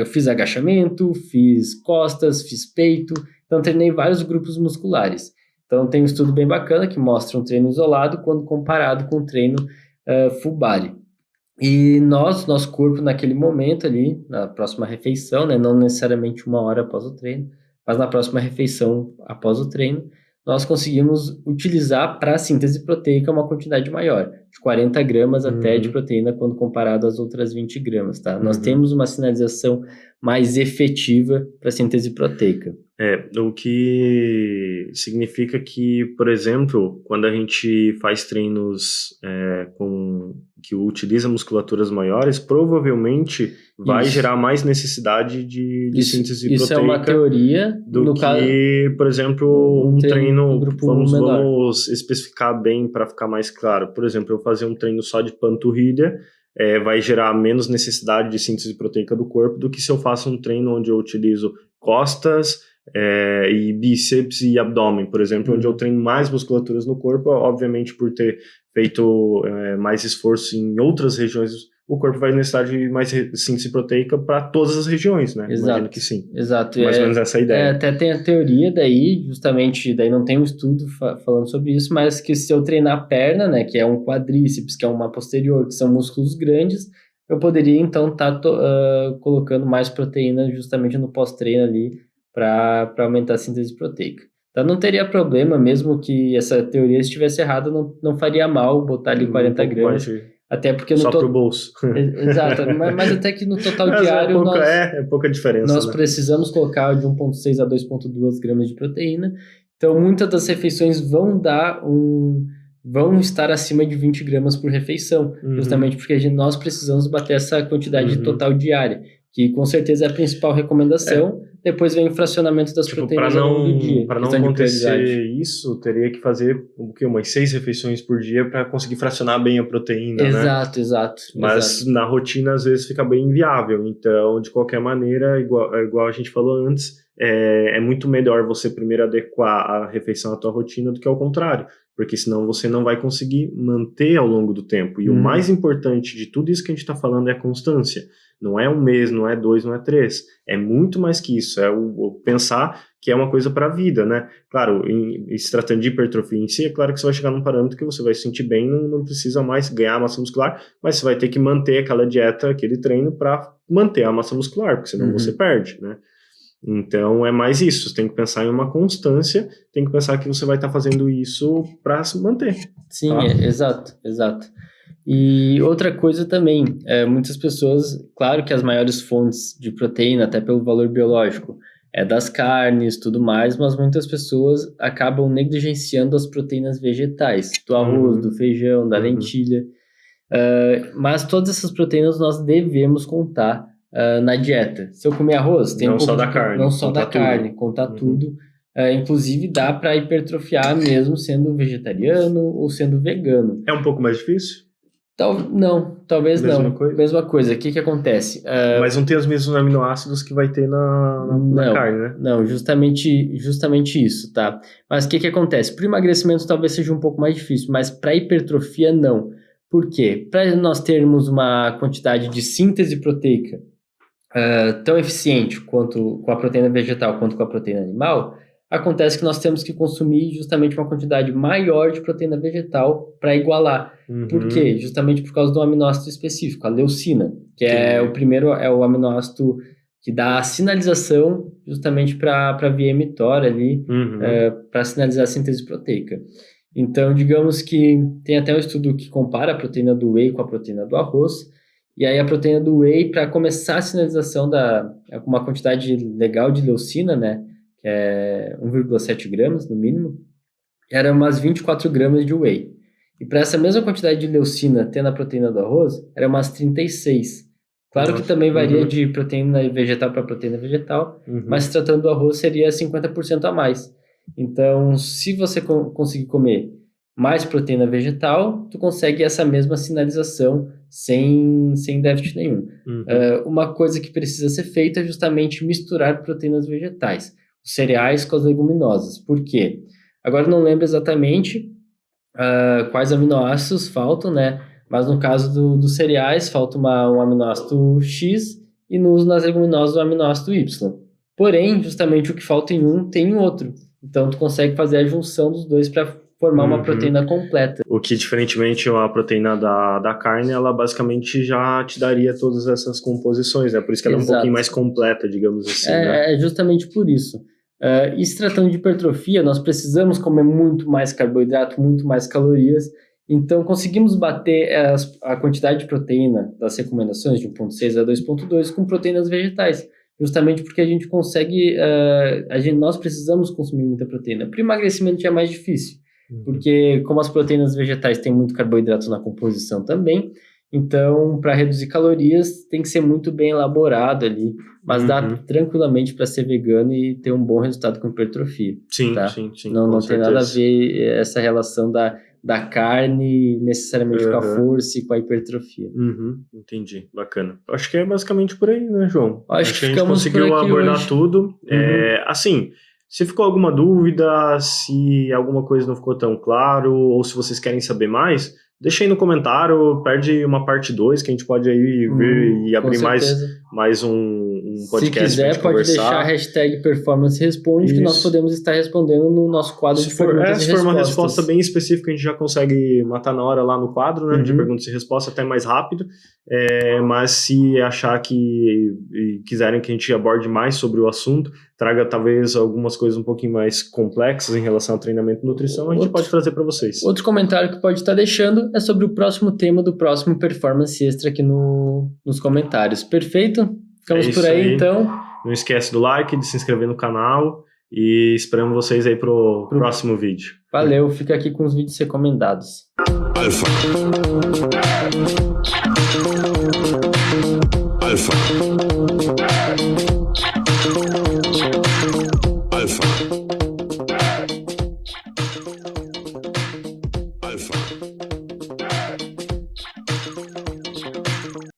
Fiz agachamento, fiz costas, fiz peito, então treinei vários grupos musculares. Então tem um estudo bem bacana que mostra um treino isolado quando comparado com um treino full body. E nosso corpo naquele momento ali, na próxima refeição, né, não necessariamente 1 hora após o treino, mas na próxima refeição após o treino, nós conseguimos utilizar para a síntese proteica uma quantidade maior, de 40 gramas até de proteína quando comparado às outras 20 gramas, tá? Nós temos uma sinalização mais efetiva para a síntese proteica. O que significa que, por exemplo, quando a gente faz treinos que utiliza musculaturas maiores, provavelmente vai gerar mais necessidade de síntese proteica. Isso é uma teoria. Do que, por exemplo, um treino, vamos especificar bem para ficar mais claro. Por exemplo, eu fazer um treino só de panturrilha, vai gerar menos necessidade de síntese proteica do corpo do que se eu faço um treino onde eu utilizo costas, e bíceps e abdômen, por exemplo, onde eu treino mais musculaturas no corpo, obviamente por ter feito mais esforço em outras regiões, o corpo vai necessitar de mais síntese proteica para todas as regiões, né? Exato. Imagino que sim. Exato. Mais ou menos essa ideia. Até tem a teoria daí, justamente, daí não tem um estudo falando sobre isso, mas que se eu treinar a perna, né, que é um quadríceps, que é uma posterior, que são músculos grandes, eu poderia então estar colocando mais proteína justamente no pós-treino ali, para aumentar a síntese proteica. Então não teria problema, mesmo que essa teoria estivesse errada, não faria mal botar ali 40 gramas. Até porque só pro bolso. Exato, mas até que no total diário é pouca diferença. Nós precisamos colocar de 1,6 a 2,2 gramas de proteína. Então muitas das refeições vão estar acima de 20 gramas por refeição, justamente porque nós precisamos bater essa quantidade total diária, que com certeza é a principal recomendação. Depois vem o fracionamento das proteínas ao longo do dia. Para não acontecer isso, teria que fazer umas 6 refeições por dia para conseguir fracionar bem a proteína, exato, né? Exato. Mas na rotina, às vezes, fica bem inviável. Então, de qualquer maneira, igual a gente falou antes, é muito melhor você primeiro adequar a refeição à tua rotina do que ao contrário, porque senão você não vai conseguir manter ao longo do tempo. E o mais importante de tudo isso que a gente está falando é a constância. Não é 1 mês, não é 2, não é 3. É muito mais que isso. É o pensar que é uma coisa para a vida, né? Claro, se tratando de hipertrofia em si, é claro que você vai chegar num parâmetro que você vai se sentir bem, não precisa mais ganhar massa muscular, mas você vai ter que manter aquela dieta, aquele treino para manter a massa muscular, porque senão você perde, né? Então é mais isso, você tem que pensar em uma constância, tem que pensar que você vai estar fazendo isso para se manter. Sim, tá? Exato. E outra coisa também, muitas pessoas, claro que as maiores fontes de proteína, até pelo valor biológico, é das carnes, tudo mais, mas muitas pessoas acabam negligenciando as proteínas vegetais, do arroz, do feijão, da lentilha, mas todas essas proteínas nós devemos contar na dieta. Se eu comer arroz, tem não só da carne, não só da carne, contar tudo. Inclusive dá para hipertrofiar mesmo sendo vegetariano ou sendo vegano. É um pouco mais difícil? Talvez não. Mesma coisa. O que acontece? Mas não tem os mesmos aminoácidos que vai ter na carne, né? Não, justamente isso, tá? Mas o que acontece? Para o emagrecimento talvez seja um pouco mais difícil, mas para hipertrofia não. Por quê? Para nós termos uma quantidade de síntese proteica tão eficiente quanto com a proteína vegetal quanto com a proteína animal, acontece que nós temos que consumir justamente uma quantidade maior de proteína vegetal para igualar. Por quê? Justamente por causa do aminoácido específico, a leucina, que é o primeiro, é o aminoácido que dá a sinalização justamente para a via emitória ali, para sinalizar a síntese proteica. Então, digamos que tem até um estudo que compara a proteína do whey com a proteína do arroz, e aí a proteína do whey, para começar a sinalização com uma quantidade legal de leucina, né, que é 1,7 gramas no mínimo, era umas 24 gramas de whey. E para essa mesma quantidade de leucina ter na proteína do arroz, era umas 36. Claro que também varia de proteína vegetal para proteína vegetal, mas se tratando do arroz seria 50% a mais. Então, se você conseguir comer mais proteína vegetal, tu consegue essa mesma sinalização sem déficit nenhum. Uma coisa que precisa ser feita é justamente misturar proteínas vegetais, os cereais com as leguminosas. Por quê? Agora eu não lembro exatamente quais aminoácidos faltam, né? Mas no caso dos cereais, falta um aminoácido X e nas leguminosas o aminoácido Y. Porém, justamente o que falta em um tem em outro. Então, tu consegue fazer a junção dos dois para formar uma proteína completa. O que, diferentemente, a proteína da carne, ela basicamente já te daria todas essas composições, né? Por isso que ela é um pouquinho mais completa, digamos assim. Né? É justamente por isso. E se tratando de hipertrofia, nós precisamos comer muito mais carboidrato, muito mais calorias. Então, conseguimos bater a quantidade de proteína das recomendações de 1,6 a 2,2 com proteínas vegetais. Justamente porque a gente consegue... nós precisamos consumir muita proteína. Para o emagrecimento já é mais difícil. Porque como as proteínas vegetais têm muito carboidrato na composição também, então para reduzir calorias tem que ser muito bem elaborado ali, mas dá tranquilamente para ser vegano e ter um bom resultado com hipertrofia. Sim, tá? sim. Não tem nada a ver essa relação da carne necessariamente com a força e com a hipertrofia. Entendi, bacana. Acho que é basicamente por aí, né, João? Acho que a gente conseguiu abordar hoje tudo. Assim... Se ficou alguma dúvida, se alguma coisa não ficou tão claro, ou se vocês querem saber mais, deixa aí no comentário, pede uma parte 2, que a gente pode aí ver e abrir mais um podcast. Se quiser, pode deixar a hashtag Performance Responde, que nós podemos estar respondendo no nosso quadro de perguntas e respostas. Se for uma resposta bem específica, a gente já consegue matar na hora lá no quadro, né, de perguntas e respostas, até mais rápido. Mas se achar que quiserem que a gente aborde mais sobre o assunto, traga talvez algumas coisas um pouquinho mais complexas em relação ao treinamento e nutrição, a gente pode trazer para vocês. Outro comentário que pode estar deixando é sobre o próximo tema do próximo Performance Extra aqui nos comentários. Perfeito? Ficamos por aí, então. Não esquece do like, de se inscrever no canal e esperamos vocês aí pro próximo vídeo. Valeu, fica aqui com os vídeos recomendados. Alpha. Alpha. Alpha.